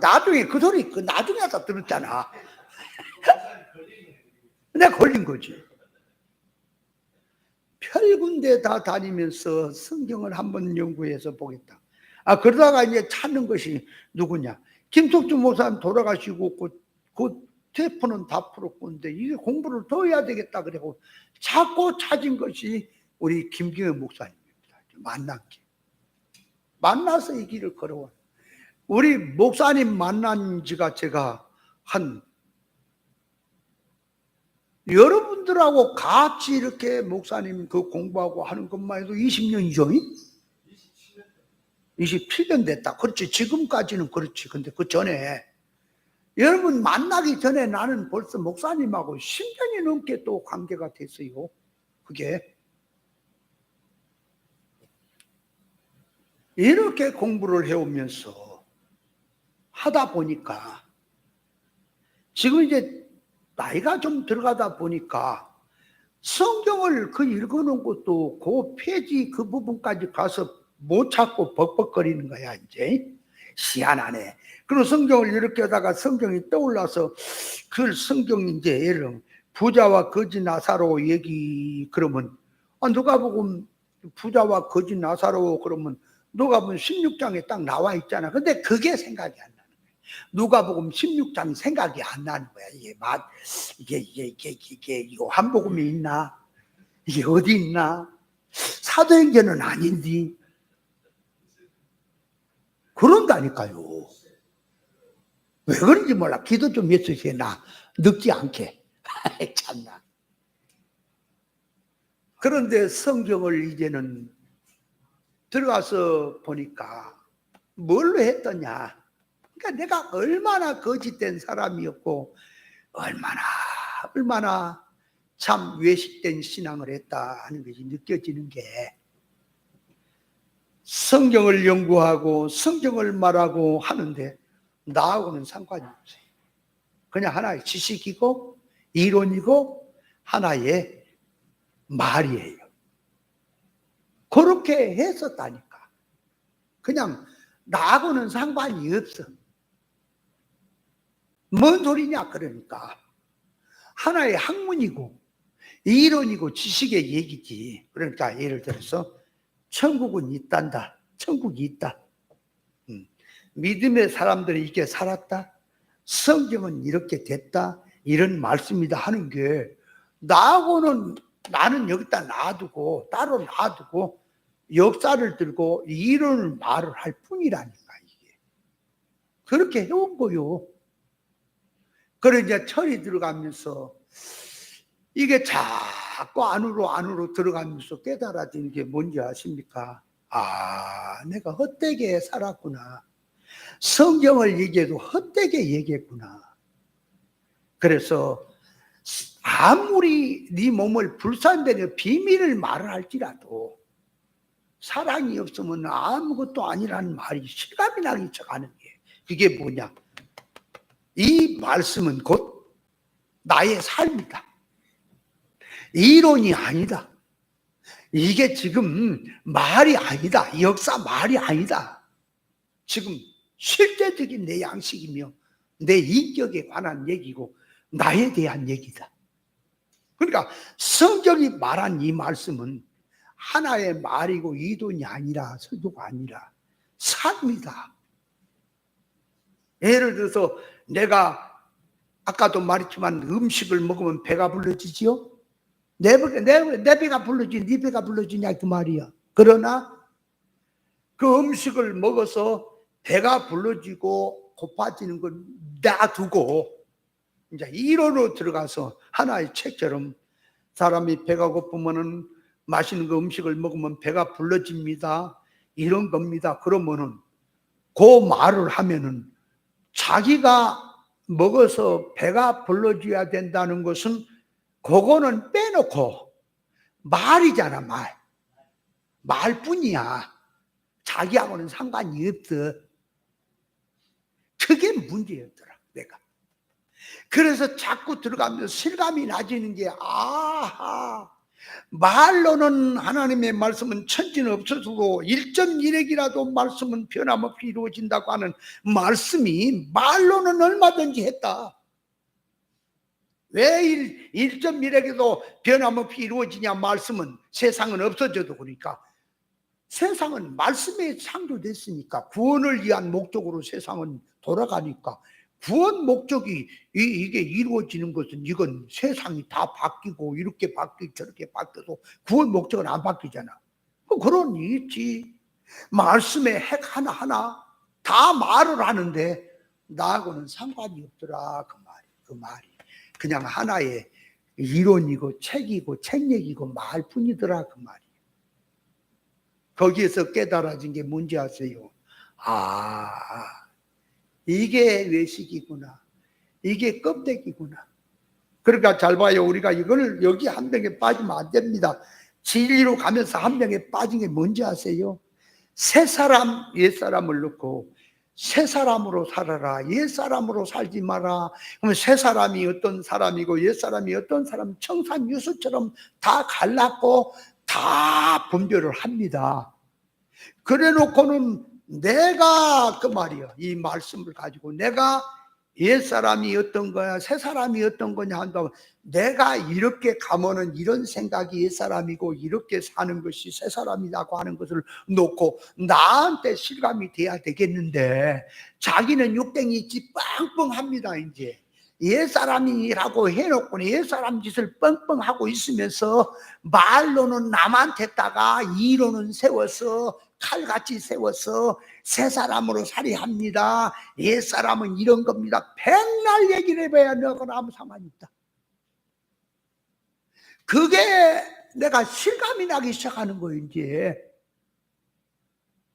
A: 나중에 그 소리 나중에 다 들었잖아. 내가 걸린 거지. 별군데 다 다니면서 성경을 한번 연구해서 보겠다. 그러다가 이제 찾는 것이 누구냐? 김석준 목사님 돌아가시고 그 대포는 다 풀었고 근데 이게 공부를 더 해야 되겠다 그래고 자꾸 찾은 것이 우리 김경혜 목사님입니다. 만난 게. 만나서 이 길을 걸어와. 우리 목사님 만난 지가 제가 여러분들하고 같이 이렇게 목사님 그 공부하고 하는 것만 해도 20년이죠? 27년 됐다. 그렇지. 지금까지는 그렇지. 근데 그 전에 여러분 만나기 전에 나는 벌써 목사님하고 10년이 넘게 또 관계가 됐어요. 그게 이렇게 공부를 해오면서 하다 보니까 지금 이제 나이가 좀 들어가다 보니까 성경을 그 읽어놓은 것도 그 페이지 그 부분까지 가서 못 찾고 벅벅거리는 거야. 이제 희한하네. 그리고 성경을 이렇게 하다가 성경이 떠올라서 그 성경 이제 예를 들면 부자와 거지 나사로 얘기 그러면 누가복음 부자와 거지 나사로 그러면 누가복음 16장에 딱 나와 있잖아. 근데 그게 생각이 안 나는 거야. 누가복음 16장이 생각이 안 나는 거야. 이게 요한복음이 있나? 이게 어디 있나? 사도행전은 아닌데 그런다니까요. 왜 그런지 몰라. 기도 좀 해주세요. 나 늙지 않게. 참나. 그런데 성경을 이제는 들어가서 보니까 뭘로 했더냐. 그러니까 내가 얼마나 거짓된 사람이었고 얼마나 참 외식된 신앙을 했다 하는 것이 느껴지는 게 성경을 연구하고 성경을 말하고 하는데 나하고는 상관이 없어요. 그냥 하나의 지식이고 이론이고 하나의 말이에요. 그렇게 했었다니까. 그냥 나하고는 상관이 없어. 뭔 소리냐 그러니까 하나의 학문이고 이론이고 지식의 얘기지. 그러니까 예를 들어서 천국은 있단다. 천국이 있다. 믿음의 사람들이 이렇게 살았다. 성경은 이렇게 됐다. 이런 말씀이다 하는 게 나하고는 나는 여기다 놔두고 따로 놔두고 역사를 들고 이론을 말을 할 뿐이라니까 이게. 그렇게 해온 거요. 그래 이제 철이 들어가면서 이게 자꾸 안으로 들어가면서 깨달아진 게 뭔지 아십니까? 아, 내가 헛되게 살았구나. 성경을 얘기해도 헛되게 얘기했구나. 그래서 아무리 네 몸을 불살되는 비밀을 말을 할지라도 사랑이 없으면 아무것도 아니라는 말이 실감이 나기 시작하는 게 그게 뭐냐? 이 말씀은 곧 나의 삶이다. 이론이 아니다. 이게 지금 말이 아니다. 역사 말이 아니다. 지금 실제적인 내 양식이며 내 인격에 관한 얘기고 나에 대한 얘기다. 그러니까 성경이 말한 이 말씀은 하나의 말이고 이론이 아니라 설교가 아니라 삶이다. 예를 들어서 내가 아까도 말했지만 음식을 먹으면 배가 불러지지요? 내 배가 불러지 네 배가 불러지냐 그 말이야. 그러나 그 음식을 먹어서 배가 불러지고 고파지는 걸 놔두고 이제 이론으로 들어가서 하나의 책처럼 사람이 배가 고프면은 맛있는 그 음식을 먹으면 배가 불러집니다. 이런 겁니다. 그러면은 그 말을 하면은 자기가 먹어서 배가 불러줘야 된다는 것은 그거는 빼놓고 말이잖아. 말뿐이야. 자기하고는 상관이 없어. 그게 문제였더라 내가. 그래서 자꾸 들어가면서 실감이 나지는 게 아하, 말로는 하나님의 말씀은 천지는 없어지고 1.1핵이라도 말씀은 변함없이 이루어진다고 하는 말씀이 말로는 얼마든지 했다. 왜 1.1핵에도 변함없이 이루어지냐? 말씀은 세상은 없어져도. 그러니까 세상은 말씀에 창조됐으니까 구원을 위한 목적으로 세상은 돌아가니까 구원 목적이 이게 이루어지는 것은 이건 세상이 다 바뀌고 이렇게 바뀌고 저렇게 바뀌어도 구원 목적은 안 바뀌잖아. 그런 일이 있지. 말씀의 핵 하나하나 다 말을 하는데 나하고는 상관이 없더라. 그 말이 그냥 하나의 이론이고 책이고 책 얘기고 말뿐이더라. 그 말이. 거기에서 깨달아진 게 뭔지 아세요? 아, 이게 외식이구나. 이게 껍데기구나. 그러니까 잘 봐요. 우리가 이걸 여기 한 병에 빠지면 안 됩니다. 진리로 가면서 한 병에 빠진 게 뭔지 아세요? 새 사람, 옛 사람을 넣고 새 사람으로 살아라. 옛 사람으로 살지 마라. 그러면 새 사람이 어떤 사람이고 옛 사람이 어떤 사람, 청산유수처럼 다 갈랐고 다 분별을 합니다. 그래 놓고는 내가 그 말이요. 이 말씀을 가지고 내가 옛사람이 어떤 거야, 새사람이 어떤 거냐 한다면 내가 이렇게 가면은 이런 생각이 옛사람이고 이렇게 사는 것이 새사람이라고 하는 것을 놓고 나한테 실감이 돼야 되겠는데 자기는 육댕이 있지 빵빵합니다. 이제 옛사람이라고 해놓고는 옛사람 짓을 뻥뻥 하고 있으면서 말로는 남한테다가 이로는 세워서 칼같이 세워서 새 사람으로 살이합니다. 옛 사람은 이런 겁니다. 백날 얘기를 해봐야 너하고는 아무 상관이 없다. 그게 내가 실감이 나기 시작하는 거예요. 이제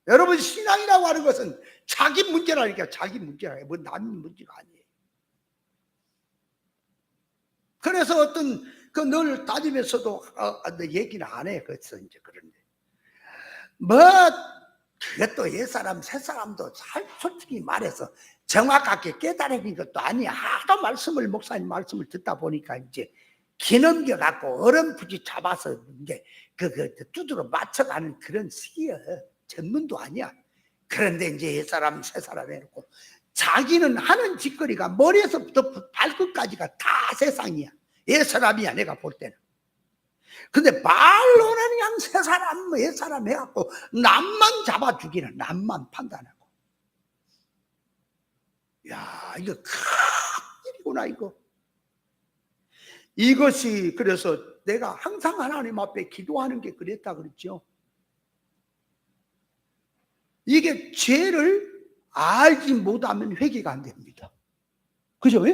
A: 여러분, 신앙이라고 하는 것은 자기 문제라니까. 자기 문제라. 뭐 남 문제가 아니에요. 그래서 어떤 그 늘 다니면서도 얘기는 안 해. 그래서 이제 그런데 뭐 그것도 옛사람 새사람도 솔직히 말해서 정확하게 깨달은 것도 아니야. 하도 말씀을 목사님 말씀을 듣다 보니까 이제 기넘겨 갖고 어렴풋이 잡아서 이제 그 두드러 맞춰가는 그런 시기야. 전문도 아니야. 그런데 이제 옛사람 새사람 해놓고 자기는 하는 짓거리가 머리에서부터 발끝까지가 다 세상이야. 옛사람이야 내가 볼 때는. 근데 말로는 그냥 새 사람, 옛 사람 해갖고 남만 잡아주기는 남만 판단하고. 야, 이거 큰 일이구나 이거. 이것이 그래서 내가 항상 하나님 앞에 기도하는 게 그랬다 그랬죠. 이게 죄를 알지 못하면 회개가 안 됩니다. 그죠?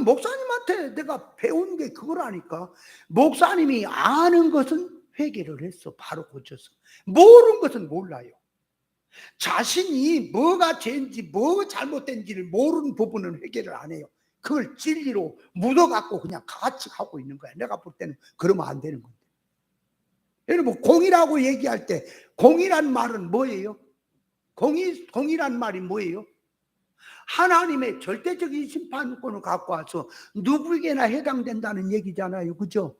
A: 목사님한테 내가 배운 게 그거라니까. 목사님이 아는 것은 회개를 했어. 바로 고쳐서. 모르는 것은 몰라요. 자신이 뭐가 죄인지 뭐가 잘못된지를 모르는 부분은 회개를 안 해요. 그걸 진리로 묻어갖고 그냥 같이 하고 있는 거야. 내가 볼 때는 그러면 안 되는 건데. 여러분, 공이라고 얘기할 때 공이란 말은 뭐예요? 공이란 말이 뭐예요? 하나님의 절대적인 심판권을 갖고 와서 누구에게나 해당된다는 얘기잖아요. 그죠?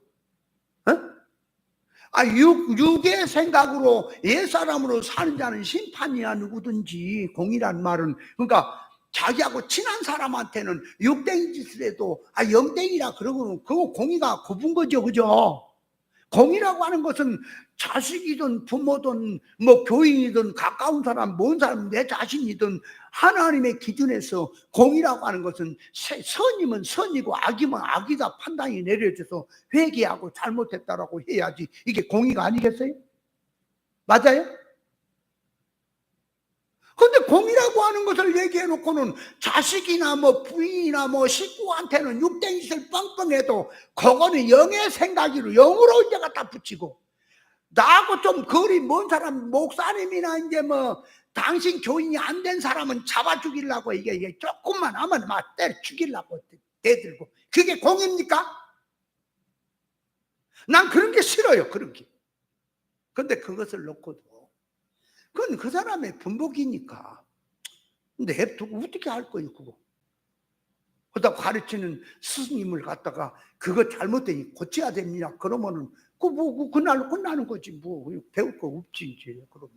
A: 육의 생각으로 옛사람으로 사는 자는 심판이야. 누구든지. 공이란 말은 그러니까 자기하고 친한 사람한테는 육댕이 짓을 해도 영댕이라 그러고는 그거 공이가 굽은 거죠. 그죠? 공이라고 하는 것은 자식이든 부모든 뭐 교인이든 가까운 사람 먼 사람 내 자신이든 하나님의 기준에서 공이라고 하는 것은 선이면 선이고 악이면 악이다 판단이 내려져서 회개하고 잘못했다라고 해야지 이게 공의가 아니겠어요? 맞아요? 근데 공이라고 하는 것을 얘기해 놓고는 자식이나 뭐 부인이나 뭐 식구한테는 육댕이를 뻥뻥해도 그거는 영의 생각이로 영으로 이제 갖다 붙이고 나하고 좀 거리 먼 사람 목사님이나 이제 뭐 당신 교인이 안 된 사람은 잡아 죽이려고 이게 조금만 하면 막 때려 죽이려고 대들고 그게 공입니까? 난 그런 게 싫어요. 그런 게. 근데 그것을 놓고도 그건 그 사람의 분복이니까. 근데 냅두고 어떻게 할 거예요, 그거? 그러다 가르치는 스승님을 갖다가 그거 잘못되니 고쳐야 됩니다. 그러면은 그날로 끝나는 거지 뭐. 배울 거 없지 이제. 그러면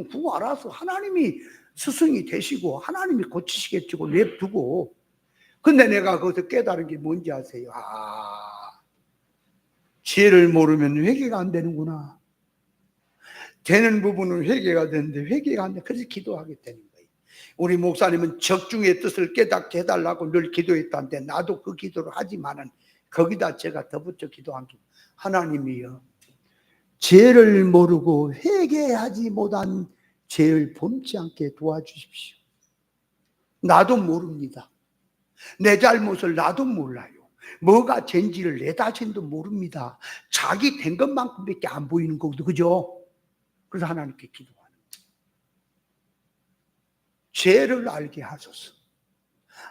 A: 그거 알아서 하나님이 스승이 되시고 하나님이 고치시겠지 고 냅두고. 근데 내가 거기서 깨달은 게 뭔지 아세요? 죄를 모르면 회개가 안 되는구나. 되는 부분은 회개가 되는데 회개가 안 돼. 그래서 기도하게 되는 거예요. 우리 목사님은 적중의 뜻을 깨닫게 해달라고 늘 기도했다는데 나도 그 기도를 하지만은 거기다 제가 덧붙여 기도한 게 하나님이여 죄를 모르고 회개하지 못한 죄를 범치 않게 도와주십시오. 나도 모릅니다. 내 잘못을 나도 몰라요. 뭐가 죄인지를 내 자신도 모릅니다. 자기 된 것만큼밖에 안 보이는 거거든요. 그죠? 그래서 하나님께 기도하는 거예요. 죄를 알게 하소서.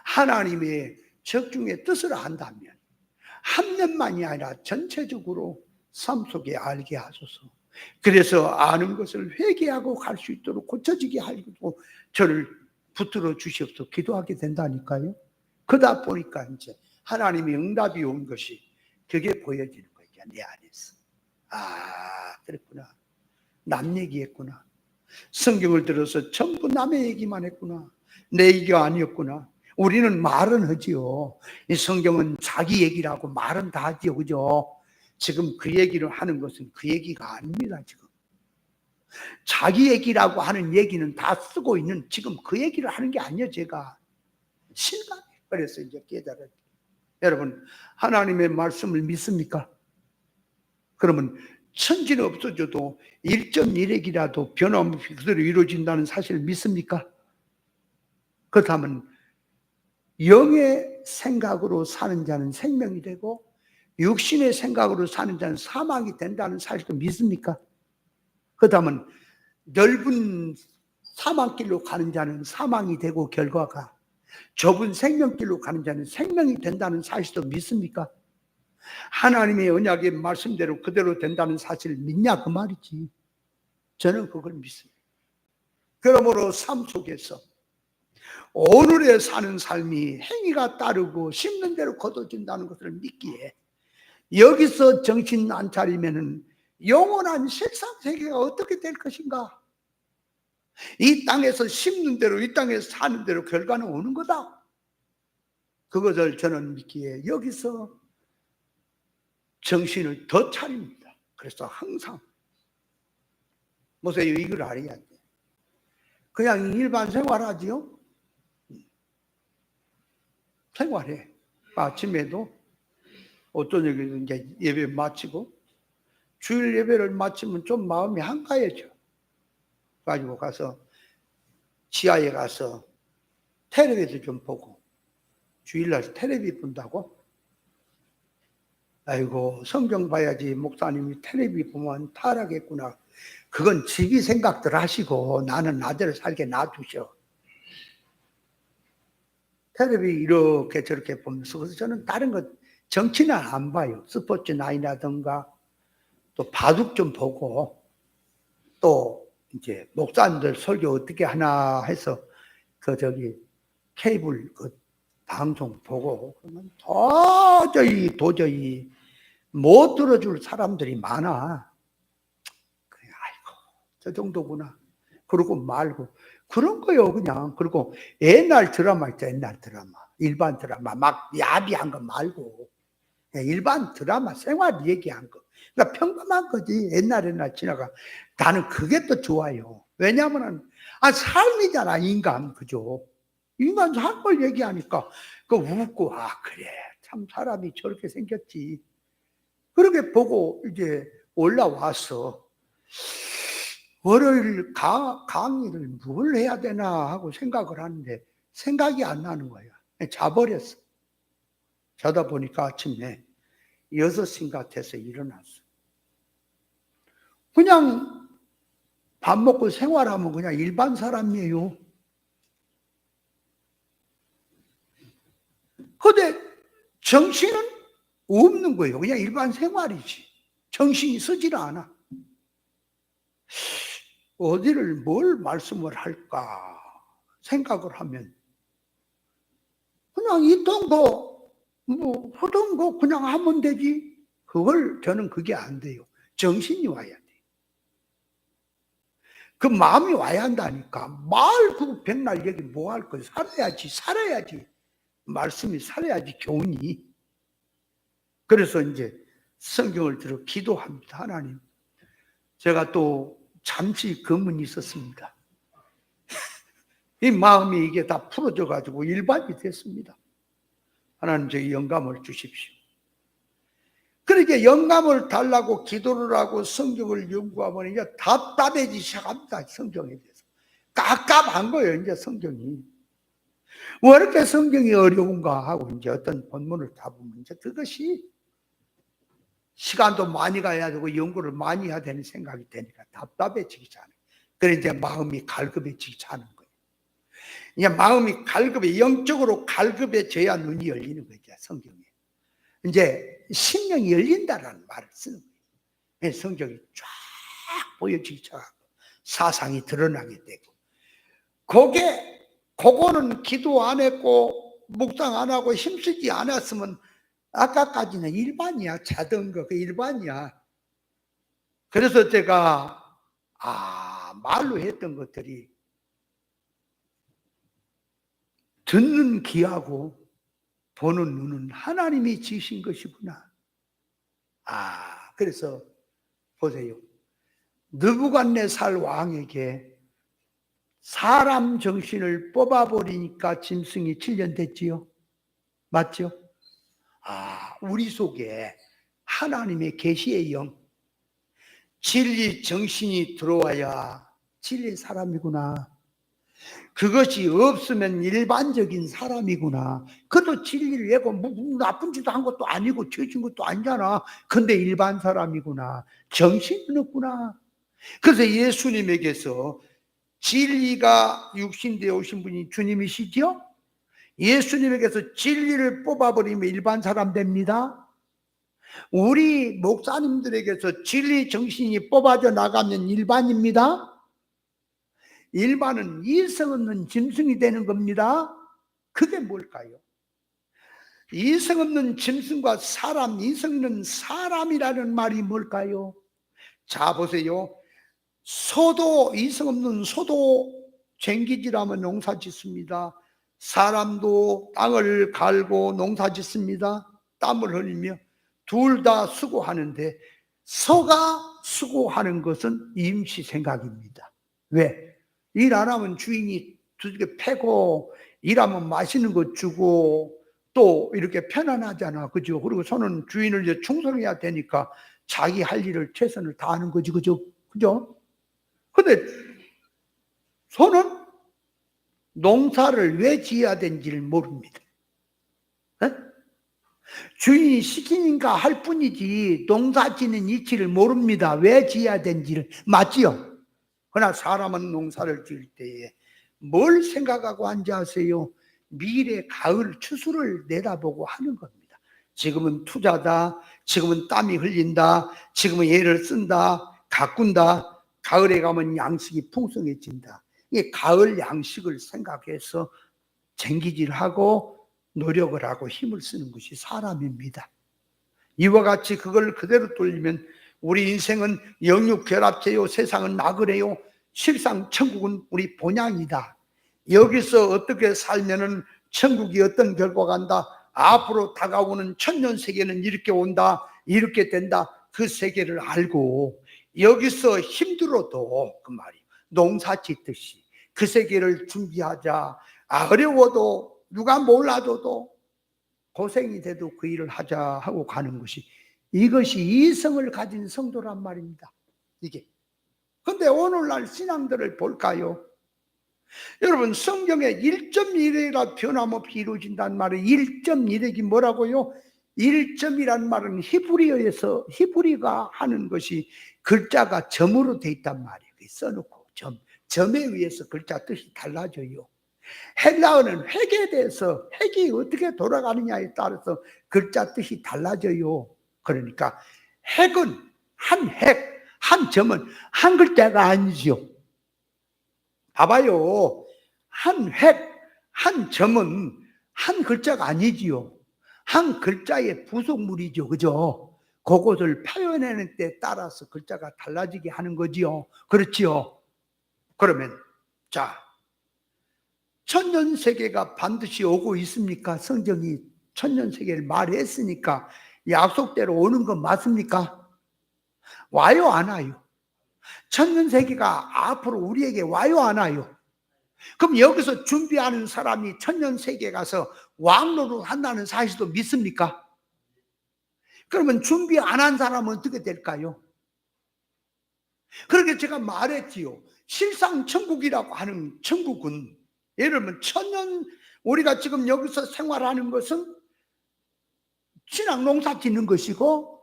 A: 하나님의 적중의 뜻을 안다면 한 면만이 아니라 전체적으로 삶 속에 알게 하소서. 그래서 아는 것을 회개하고 갈 수 있도록 고쳐지게 하시고 저를 붙들어 주시옵소서 기도하게 된다니까요. 그러다 보니까 이제 하나님의 응답이 온 것이 그게 보여지는 거예요. 내 안에서. 아, 그랬구나. 남 얘기했구나. 성경을 들어서 전부 남의 얘기만 했구나. 내 얘기가 아니었구나. 우리는 말은 하지요. 이 성경은 자기 얘기라고 말은 다 하지요. 그죠? 지금 그 얘기를 하는 것은 그 얘기가 아닙니다. 지금 자기 얘기라고 하는 얘기는 다 쓰고 있는 지금 그 얘기를 하는 게 아니에요. 제가 실감해. 그래서 이제 깨달아요. 여러분 하나님의 말씀을 믿습니까? 그러면 천지는 없어져도 1.1핵이라도 변함없이 그대로 이루어진다는 사실을 믿습니까? 그렇다면 영의 생각으로 사는 자는 생명이 되고 육신의 생각으로 사는 자는 사망이 된다는 사실도 믿습니까? 그렇다면 넓은 사망길로 가는 자는 사망이 되고 결과가 좁은 생명길로 가는 자는 생명이 된다는 사실도 믿습니까? 하나님의 언약의 말씀대로 그대로 된다는 사실을 믿냐 그 말이지. 저는 그걸 믿습니다. 그러므로 삶 속에서 오늘에 사는 삶이 행위가 따르고 심는 대로 거둬진다는 것을 믿기에 여기서 정신 안 차리면은 영원한 세상 세계가 어떻게 될 것인가? 이 땅에서 심는 대로 이 땅에서 사는 대로 결과는 오는 거다. 그것을 저는 믿기에 여기서 정신을 더 차립니다. 그래서 항상 보세요. 이걸 알아야 돼. 그냥 일반 생활하지요. 생활해. 아침에도 어떤 얘기는 이제 예배 마치고 주일 예배를 마치면 좀 마음이 한가해져. 가지고 가서 지하에 가서 텔레비도 좀 보고 주일날 텔레비 본다고? 아이고 성경 봐야지 목사님이 텔레비 보면 타락했구나. 그건 지기 생각들 하시고 나는 나대로 살게 놔두셔. 텔레비 이렇게 저렇게 보면서 그래서 저는 다른 것 정치는 안 봐요. 스포츠 나이라든가 또 바둑 좀 보고 또 이제 목사님들 설교 어떻게 하나 해서 그 저기 케이블 그 방송 보고 그러면 도저히 못 들어줄 사람들이 많아. 그래, 아이고 저 정도구나. 그러고 말고 그런 거요 그냥. 그리고 옛날 드라마 있죠. 옛날 드라마 일반 드라마 막 야비한 거 말고 일반 드라마 생활 얘기한 거. 그러니까 평범한 거지. 옛날 지나가. 나는 그게 또 좋아요. 왜냐하면 삶이잖아 인간. 그죠? 인간 삶을 얘기하니까 그 웃고 그래 참 사람이 저렇게 생겼지. 그렇게 보고 이제 올라와서 월요일 강의를 뭘 해야 되나 하고 생각을 하는데 생각이 안 나는 거예요. 자버렸어. 자다 보니까 아침에 6시인가 돼서 일어났어. 그냥 밥 먹고 생활하면 그냥 일반 사람이에요. 근데 정신은 없는 거예요. 그냥 일반 생활이지. 정신이 서질 않아. 어디를 뭘 말씀을 할까 생각을 하면 그냥 있던 거, 하던 거 그냥 하면 되지. 저는 그게 안 돼요. 정신이 와야 돼. 그 마음이 와야 한다니까. 말 백날 얘기 뭐 할 거야. 살아야지. 말씀이 살아야지 교훈이. 그래서 이제 성경을 들어 기도합니다. 하나님, 제가 또 잠시 검문이 있었습니다. 이 마음이 이게 다 풀어져 가지고 일반이 됐습니다. 하나님 저희 영감을 주십시오. 그렇게 영감을 달라고 기도를 하고 성경을 연구하면 이제 답답해지기 시작합니다. 성경에 대해서. 깝깝한 거예요. 이제 성경이. 왜 이렇게 성경이 어려운가 하고 이제 어떤 본문을 다 보면 이제 그것이 시간도 많이 가야 되고 연구를 많이 해야 되는 생각이 되니까 답답해지기 시작해요. 그래 이제 마음이 갈급해지기 시작하는 거예요. 이제 마음이 갈급해, 영적으로 갈급해져야 눈이 열리는 거죠. 성경에 이제 심령이 열린다라는 말을 쓰는 거예요. 성경이 쫙 보여지기 시작하고 사상이 드러나게 되고, 그거는 기도 안 했고 묵상 안 하고 힘쓰지 않았으면 아까까지는 일반이야. 자던거 그 일반이야. 그래서 제가 말로 했던 것들이 듣는 귀하고 보는 눈은 하나님이 지으신 것이구나. 그래서 보세요. 느부갓네살 왕에게 사람 정신을 뽑아버리니까 짐승이 7년 됐지요. 맞죠? 우리 속에 하나님의 계시의 영, 진리 정신이 들어와야 진리 사람이구나. 그것이 없으면 일반적인 사람이구나. 그것도 진리를 얘고 나쁜 짓도 한 것도 아니고 죄진 것도 아니잖아. 근데 일반 사람이구나. 정신은 없구나. 그래서 예수님에게서 진리가 육신되어 오신 분이 주님이시죠? 예수님에게서 진리를 뽑아버리면 일반 사람 됩니다. 우리 목사님들에게서 진리 정신이 뽑아져 나가면 일반입니다. 일반은 이성 없는 짐승이 되는 겁니다. 그게 뭘까요? 이성 없는 짐승과 사람, 이성 있는 사람이라는 말이 뭘까요? 자, 보세요. 이성 없는 소도 쟁기질하면 농사 짓습니다. 사람도 땅을 갈고 농사 짓습니다. 땀을 흘리며 둘 다 수고하는데, 소가 수고하는 것은 임시 생각입니다. 왜? 일 안 하면 주인이 두들겨 패고, 일하면 맛있는 거 주고 또 이렇게 편안하잖아. 그죠? 그리고 소는 주인을 이제 충성해야 되니까 자기 할 일을 최선을 다하는 거지. 그죠? 근데 소는 농사를 왜 지어야 되는지를 모릅니다. 주인이 시키니까 할 뿐이지 농사 짓는 이치를 모릅니다. 왜 지어야 되는지를. 맞지요? 그러나 사람은 농사를 지을 때에 뭘 생각하고 앉아하세요? 미래 가을 추수를 내다보고 하는 겁니다. 지금은 투자다, 지금은 땀이 흘린다, 지금은 애를 쓴다, 가꾼다. 가을에 가면 양식이 풍성해진다. 이게 가을 양식을 생각해서 쟁기질하고 노력을 하고 힘을 쓰는 것이 사람입니다. 이와 같이 그걸 그대로 돌리면 우리 인생은 영육결합체요, 세상은 나그네요, 실상 천국은 우리 본향이다. 여기서 어떻게 살면은 천국이 어떤 결과가 간다, 앞으로 다가오는 천년세계는 이렇게 온다, 이렇게 된다, 그 세계를 알고 여기서 힘들어도 그 말이 농사 짓듯이 그 세계를 준비하자. 어려워도 누가 몰라줘도 고생이 돼도 그 일을 하자 하고 가는 것이, 이것이 이성을 가진 성도란 말입니다. 이게. 근데 오늘날 신앙들을 볼까요? 여러분, 성경에 1.1이라 변함없이 이루어진다는 말은 1.1이 뭐라고요? 1점이란 말은 히브리가 하는 것이 글자가 점으로 돼 있단 말이에요. 써놓고 점에 의해서 글자 뜻이 달라져요. 헬라어는 획에 대해서 획이 어떻게 돌아가느냐에 따라서 글자 뜻이 달라져요. 그러니까 획은 한 점은 한 글자가 아니죠. 봐봐요. 한 획, 한 점은 한 글자가 아니지요. 한 글자의 부속물이죠. 그죠? 그것을 표현하는 때 따라서 글자가 달라지게 하는 거지요. 그렇지요? 그러면 자, 천년세계가 반드시 오고 있습니까? 성경이 천년세계를 말했으니까 약속대로 오는 건 맞습니까? 와요, 안 와요? 천년세계가 앞으로 우리에게 와요, 안 와요? 그럼 여기서 준비하는 사람이 천년세계 가서 왕노릇 한다는 사실도 믿습니까? 그러면 준비 안 한 사람은 어떻게 될까요? 그렇게 제가 말했지요. 실상 천국이라고 하는 천국은, 예를 들면 천년, 우리가 지금 여기서 생활하는 것은 신앙 농사 짓는 것이고,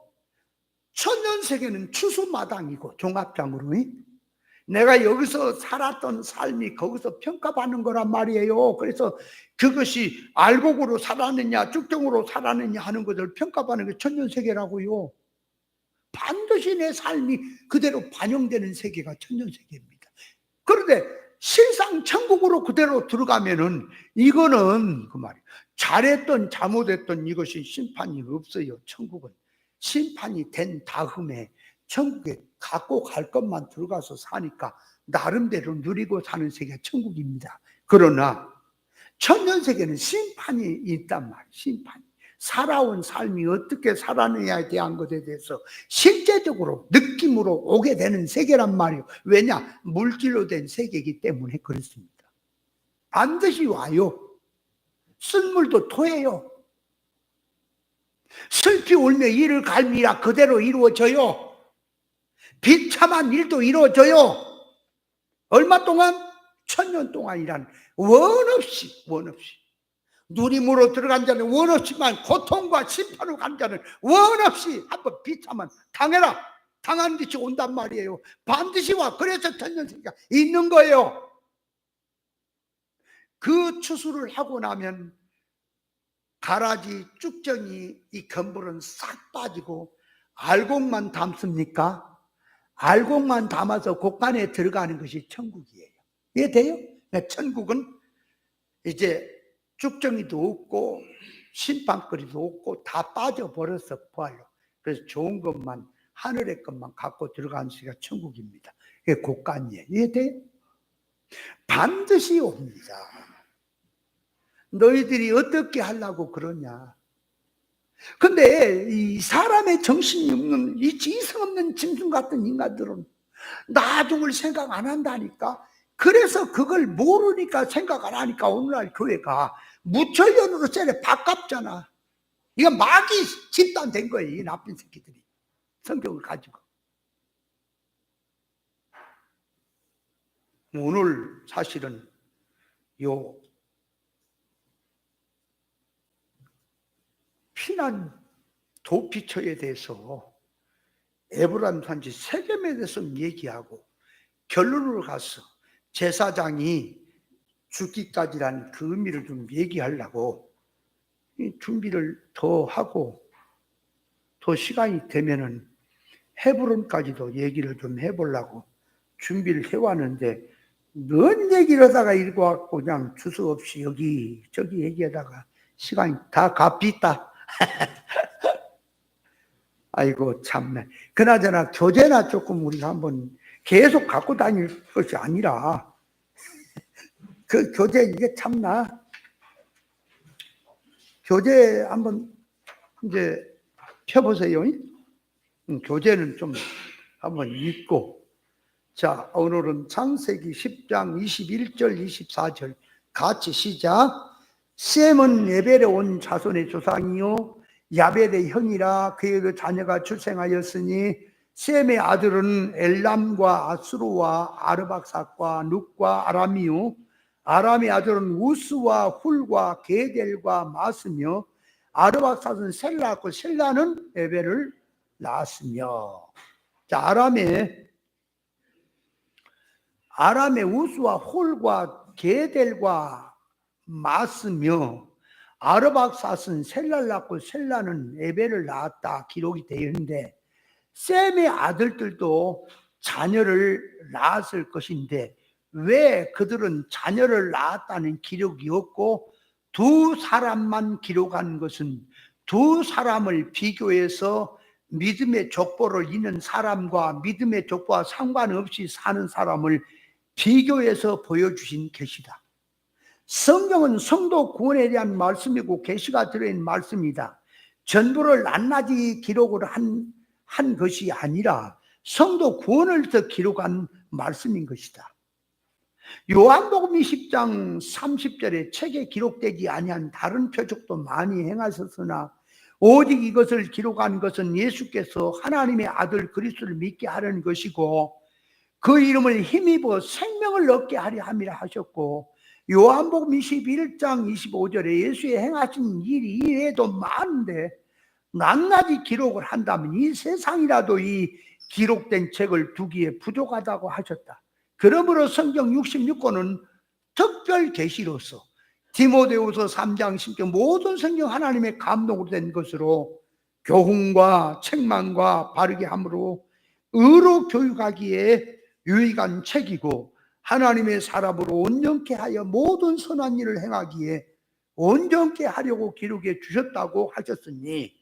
A: 천년세계는 추수마당이고 종합장으로 내가 여기서 살았던 삶이 거기서 평가받는 거란 말이에요. 그래서 그것이 알곡으로 살았느냐 쭉정으로 살았느냐 하는 것을 평가받는 게 천년세계라고요. 반드시 내 삶이 그대로 반영되는 세계가 천년세계입니다. 그런데 실상 천국으로 그대로 들어가면은 이거는 그 말이에요. 잘했던 잘못했던 이것이 심판이 없어요. 천국은 심판이 된 다음에 천국에 갖고 갈 것만 들어가서 사니까 나름대로 누리고 사는 세계가 천국입니다. 그러나 천년세계는 심판이 있단 말이에요. 심판이. 살아온 삶이 어떻게 살았느냐에 대한 것에 대해서 실제적으로 느낌으로 오게 되는 세계란 말이에요. 왜냐? 물질로 된 세계이기 때문에 그렇습니다. 반드시 와요. 쓴물도 토해요. 슬피 울며 이를 갈미라 그대로 이루어져요. 비참한 일도 이루어져요. 얼마 동안? 천년 동안이란 원없이 누림으로 들어간 자는 원없지만 고통과 심판으로 간 자는 원없이 한번 비참한 당해라. 당하는 것이 온단 말이에요. 반드시 와. 그래서 천년세계가 있는 거예요. 그 추수를 하고 나면 가라지, 쭉정이, 이 건물은 싹 빠지고 알곡만 담습니까? 알곡만 담아서 곳간에 들어가는 것이 천국이에요. 이해돼요? 천국은 이제 쭉정이도 없고 심판거리도 없고 다 빠져버려서 보아요. 그래서 좋은 것만 하늘의 것만 갖고 들어가는 것이 천국입니다. 이게 곳간이에요. 이해돼요? 반드시 옵니다. 너희들이 어떻게 하려고 그러냐? 근데 이 사람의 정신이 없는 이 지성 없는 짐승 같은 인간들은 나중을 생각 안 한다니까. 그래서 그걸 모르니까 생각 안 하니까 오늘날 교회가 무천년으로 쟤네 바깝잖아. 이거 마귀 집단된 거예요. 이 나쁜 새끼들이 성경을 가지고. 오늘 사실은 요 피난 도피처에 대해서 에브라임 산지 세겜에 대해서 얘기하고 결론으로 가서 제사장이 죽기까지란 그 의미를 좀 얘기하려고 준비를 더 하고 더 시간이 되면은 헤브론까지도 얘기를 좀 해보려고 준비를 해왔는데 뭔 얘기를 하다가 읽어갖고 그냥 주소 없이 여기 저기 얘기하다가 시간이 다 값비다. 아이고 참네. 그나저나 교재나 조금 우리가 한번 계속 갖고 다닐 것이 아니라 그 교재 이게 참나. 교재 한번 이제 펴보세요. 교재는 좀 한번 읽고. 자, 오늘은 창세기 10장 21절 24절 같이 시작. 셈은 에벨에 온 자손의 조상이요 야벨의 형이라 그에게 자녀가 출생하였으니 셈의 아들은 엘람과 아수르와 아르박삭과 룻과 아람이요 아람의 아들은 우스와 훌과 게델과 마스며 아르박삭은 셀라고 셀라는 에벨을 낳았으며. 자, 아람의 우스와 훌과 게델과 마스며 아르박삭은 셀라를 낳고 셀라는 에벨을 낳았다 기록이 되어 있는데 셈의 아들들도 자녀를 낳았을 것인데 왜 그들은 자녀를 낳았다는 기록이 없고 두 사람만 기록한 것은 두 사람을 비교해서 믿음의 족보를 잇는 사람과 믿음의 족보와 상관없이 사는 사람을 비교해서 보여주신 계시다. 성경은 성도 구원에 대한 말씀이고 계시가 들어있는 말씀이다. 전부를 낱낱이 기록을 한 것이 아니라 성도 구원을 더 기록한 말씀인 것이다. 요한복음 20장 30절에 책에 기록되지 아니한 다른 표적도 많이 행하셨으나 오직 이것을 기록한 것은 예수께서 하나님의 아들 그리스도를 믿게 하려는 것이고 그 이름을 힘입어 생명을 얻게 하려 함이라 하셨고 요한복음 21장 25절에 예수의 행하신 일이 이외에도 많은데 낱낱이 기록을 한다면 이 세상이라도 이 기록된 책을 두기에 부족하다고 하셨다. 그러므로 성경 66권은 특별 계시로서 디모데후서 3장 10절 모든 성경 하나님의 감동으로 된 것으로 교훈과 책망과 바르게 함으로 의로 교육하기에 유익한 책이고 하나님의 사람으로 온전케 하여 모든 선한 일을 행하기에 온전케 하려고 기록해 주셨다고 하셨으니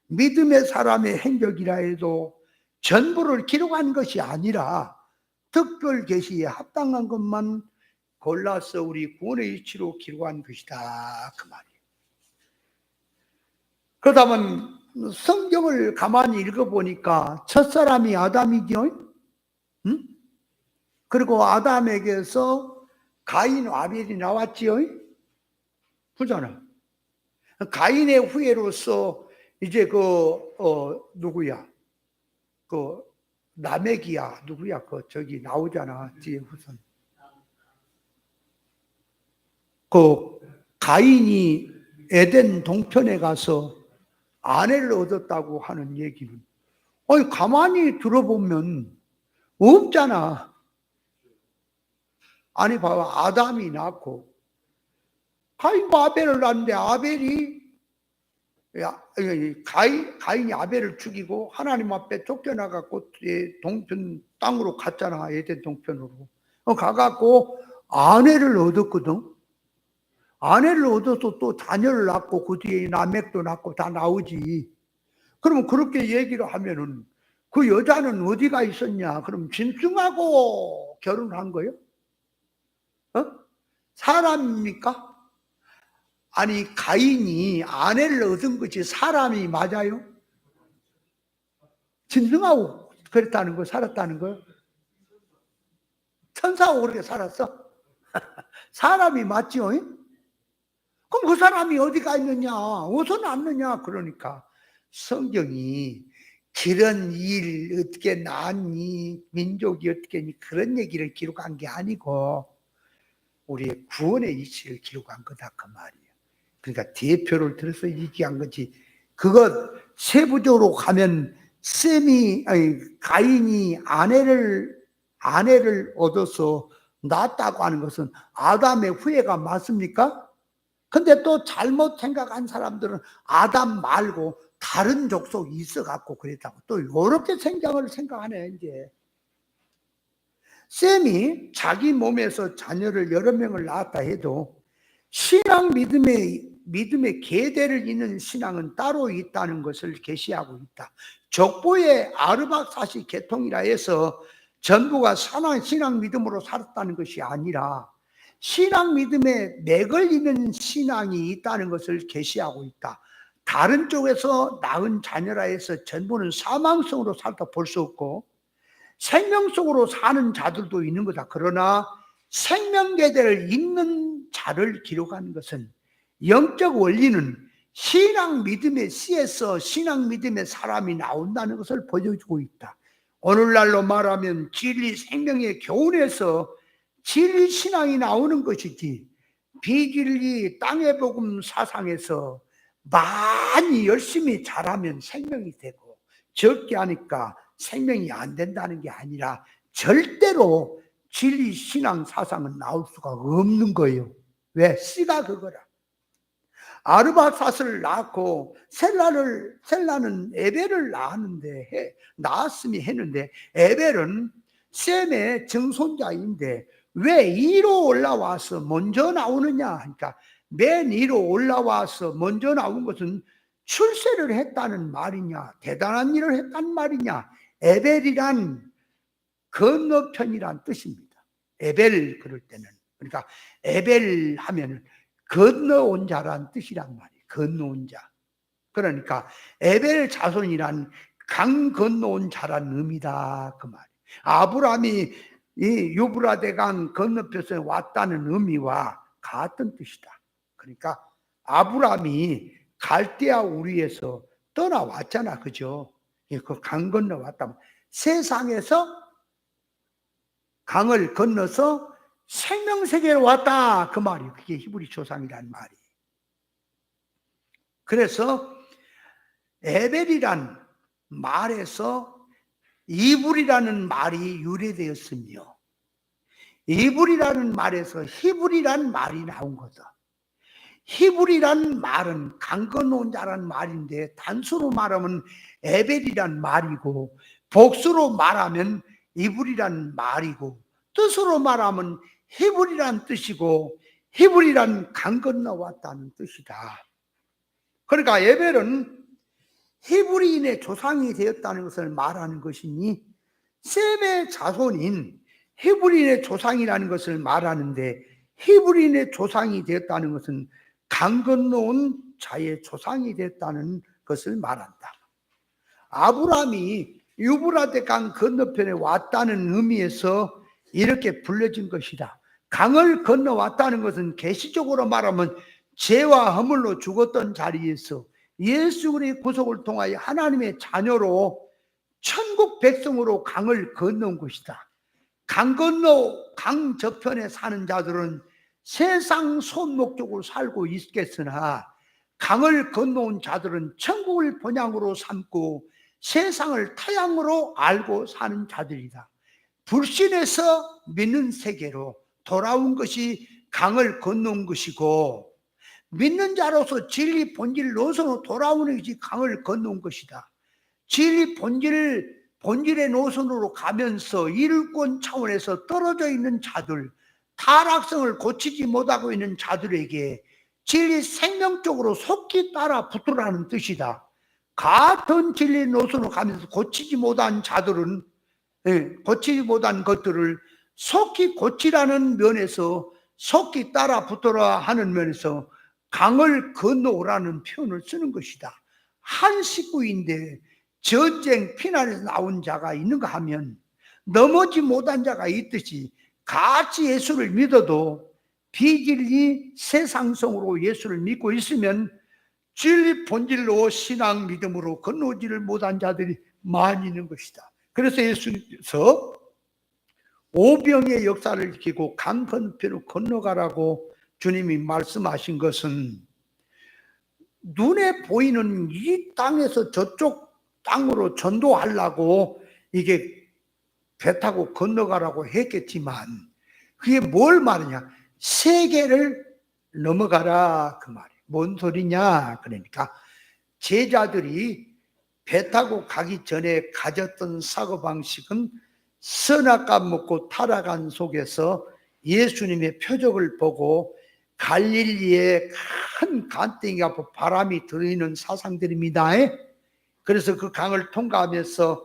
A: 믿음의 사람의 행적이라 해도 전부를 기록한 것이 아니라 특별 계시에 합당한 것만 골라서 우리 구원의 이치로 기록한 것이다 그 말이에요. 그렇다면 성경을 가만히 읽어보니까 첫사람이 아담이죠. 응? 그리고 아담에게서 가인 아벨이 나왔지요. 그잖아. 가인의 후예로서 이제 누구야? 라멕이야 누구야? 저기 나오잖아 뒤에 후손. 가인이 에덴 동편에 가서 아내를 얻었다고 하는 얘기는 가만히 들어보면 없잖아. 아니 봐봐, 아담이 낳고 가인과 아벨을 낳는데 아벨이 가인이 아벨을 죽이고 하나님 앞에 쫓겨나갖고 동편 땅으로 갔잖아. 에덴 동편으로 가갖고 아내를 얻었거든. 아내를 얻어서 또 자녀를 낳고 그 뒤에 라멕도 낳고 다 나오지. 그러면 그렇게 얘기를 하면은 그 여자는 어디가 있었냐? 그럼 짐승하고 결혼한 거예요? 사람입니까? 아니 가인이 아내를 얻은 것이 사람이 맞아요? 짐승하고 그랬다는 거, 살았다는 거요? 천사하고 그렇게 살았어? 사람이 맞지요? 그럼 그 사람이 어디가 있느냐? 어디서 났느냐? 그러니까 성경이 그런 일 어떻게 낳니? 민족이 어떻게 했니? 그런 얘기를 기록한 게 아니고 우리의 구원의 이치를 기록한 거다 그 말이에요. 그러니까 대표를 들어서 얘기한 거지. 그것 세부적으로 가면 가인이 아내를 얻어서 낳았다고 하는 것은 아담의 후예가 맞습니까? 근데 또 잘못 생각한 사람들은 아담 말고 다른 족속이 있어갖고 그랬다고 또 이렇게 생각하네. 이제 셈이 자기 몸에서 자녀를 여러 명을 낳았다 해도 신앙 믿음의 계대를 잇는 신앙은 따로 있다는 것을 계시하고 있다. 족보의 아르박사시 계통이라 해서 전부가 신앙 믿음으로 살았다는 것이 아니라 신앙 믿음에 맥을 잇는 신앙이 있다는 것을 계시하고 있다. 다른 쪽에서 낳은 자녀라 해서 전부는 사망성으로 살다 볼 수 없고 생명 속으로 사는 자들도 있는 거다. 그러나 생명계대를 잇는 자를 기록하는 것은 영적 원리는 신앙 믿음의 씨에서 신앙 믿음의 사람이 나온다는 것을 보여주고 있다. 오늘날로 말하면 진리 생명의 교훈에서 진리 신앙이 나오는 것이지 비진리 땅의 복음 사상에서 많이 열심히 잘하면 생명이 되고 적게 하니까 생명이 안 된다는 게 아니라 절대로 진리 신앙 사상은 나올 수가 없는 거예요. 왜? 씨가 그거라. 아르바사스를 낳고 셀라는 에벨을 낳았으니 했는데 에벨은 셈의 증손자인데 왜 위로 올라와서 먼저 나오느냐 하니까 맨 위로 올라와서 먼저 나온 것은 출세를 했다는 말이냐 대단한 일을 했단 말이냐. 에벨이란 건너편이란 뜻입니다. 에벨 그럴 때는 그러니까 에벨 하면은 건너온 자란 뜻이란 말이에요. 건너온 자. 그러니까 에벨 자손이란 강 건너온 자란 의미다 그 말이에요. 아브라함이 이 유브라데 강 건너편에서 왔다는 의미와 같은 뜻이다. 그러니까 아브라함이 갈대아 우리에서 떠나왔잖아, 그죠? 그 강 건너왔다면 세상에서 강을 건너서 생명세계로 왔다 그 말이에요. 그게 히브리 조상이란 말이. 그래서 에벨이란 말에서 이불이라는 말이 유래되었으며 이불이라는 말에서 히불이라는 말이 나온 거다. 히불이라는 말은 강 건너온 자라는 말인데 단수로 말하면 에벨이라는 말이고 복수로 말하면 이불이라는 말이고 뜻으로 말하면 히불이라는 뜻이고 히불이라는 강 건너왔다는 뜻이다. 그러니까 에벨은 히브리인의 조상이 되었다는 것을 말하는 것이니 셈의 자손인 히브리인의 조상이라는 것을 말하는데 히브리인의 조상이 되었다는 것은 강 건너온 자의 조상이 됐다는 것을 말한다. 아브라함이 유브라데 강 건너편에 왔다는 의미에서 이렇게 불려진 것이다. 강을 건너왔다는 것은 계시적으로 말하면 죄와 허물로 죽었던 자리에서 예수 그리스도의 구속을 통하여 하나님의 자녀로 천국 백성으로 강을 건너온 것이다. 강 건너 강 저편에 사는 자들은 세상 손목적으로 살고 있겠으나 강을 건너온 자들은 천국을 본향으로 삼고 세상을 타향으로 알고 사는 자들이다. 불신에서 믿는 세계로 돌아온 것이 강을 건너온 것이고 믿는 자로서 진리 본질 노선으로 돌아오는 것이 강을 건너온 것이다. 진리 본질의 노선으로 가면서 일꾼 차원에서 떨어져 있는 자들, 타락성을 고치지 못하고 있는 자들에게 진리 생명적으로 속히 따라 붙으라는 뜻이다. 같은 진리 노선으로 가면서 고치지 못한 자들은 고치지 못한 것들을 속히 고치라는 면에서 속히 따라 붙어라 하는 면에서 강을 건너오라는 표현을 쓰는 것이다. 한 식구인데 전쟁 피난에서 나온 자가 있는가 하면 넘어지 못한 자가 있듯이 같이 예수를 믿어도 비진리 세상성으로 예수를 믿고 있으면 진리 본질로 신앙 믿음으로 건너지를 못한 자들이 많이 있는 것이다. 그래서 예수님께서 오병의 역사를 일으키고 강 건너편으로 건너가라고 주님이 말씀하신 것은 눈에 보이는 이 땅에서 저쪽 땅으로 전도하려고 이게 배 타고 건너가라고 했겠지만 그게 뭘 말하냐? 세계를 넘어가라 그 말이에요. 뭔 소리냐? 그러니까 제자들이 배 타고 가기 전에 가졌던 사고방식은 선악과 먹고 타락한 속에서 예수님의 표적을 보고 갈릴리에 큰 간땡이가 바람이 들어있는 사상들입니다. 그래서 그 강을 통과하면서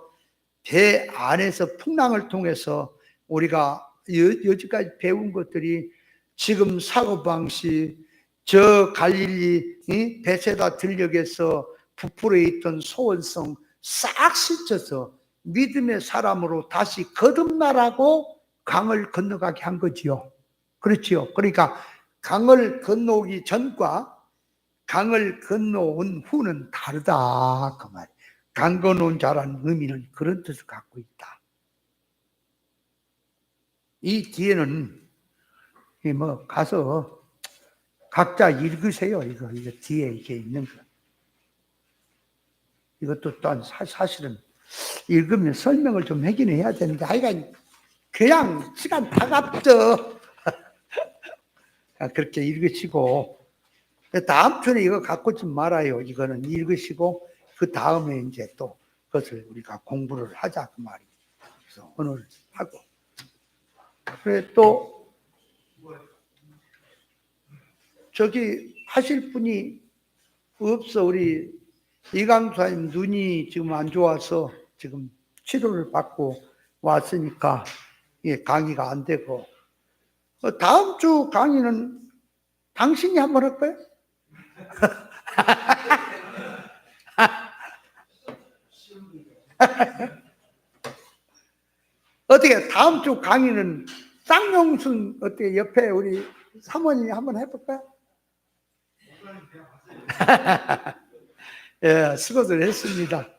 A: 배 안에서 풍랑을 통해서 우리가 여지까지 배운 것들이 지금 사고방식 저 갈릴리 베세다 들녘에서 부풀어 있던 소원성 싹 씻어서 믿음의 사람으로 다시 거듭나라고 강을 건너가게 한 거지요. 그렇지요. 그러니까 강을 건너오기 전과 강을 건너온 후는 다르다 그 말이에요. 강 건너온 자라는 의미는 그런 뜻을 갖고 있다. 이 뒤에는 뭐 가서 각자 읽으세요. 이거 뒤에 이게 있는 거. 이것도 또한 사실은 읽으면 설명을 좀 하긴 해야 되는데 하여간 그냥 시간 다 갔죠. 그렇게 읽으시고 다음 주에 이거 갖고 좀 말아요. 이거는 읽으시고 그 다음에 이제 또 그것을 우리가 공부를 하자 그 말이에요. 그래서 오늘 하고 그래 또 저기 하실 분이 없어. 우리 이강사님 눈이 지금 안 좋아서 지금 치료를 받고 왔으니까 강의가 안 되고 다음 주 강의는 당신이 한번 할 거예요? 어떻게 다음 주 강의는 쌍용순 어떻게 옆에 우리 사모님이 한번 해볼까요? 예, 수고들 했습니다.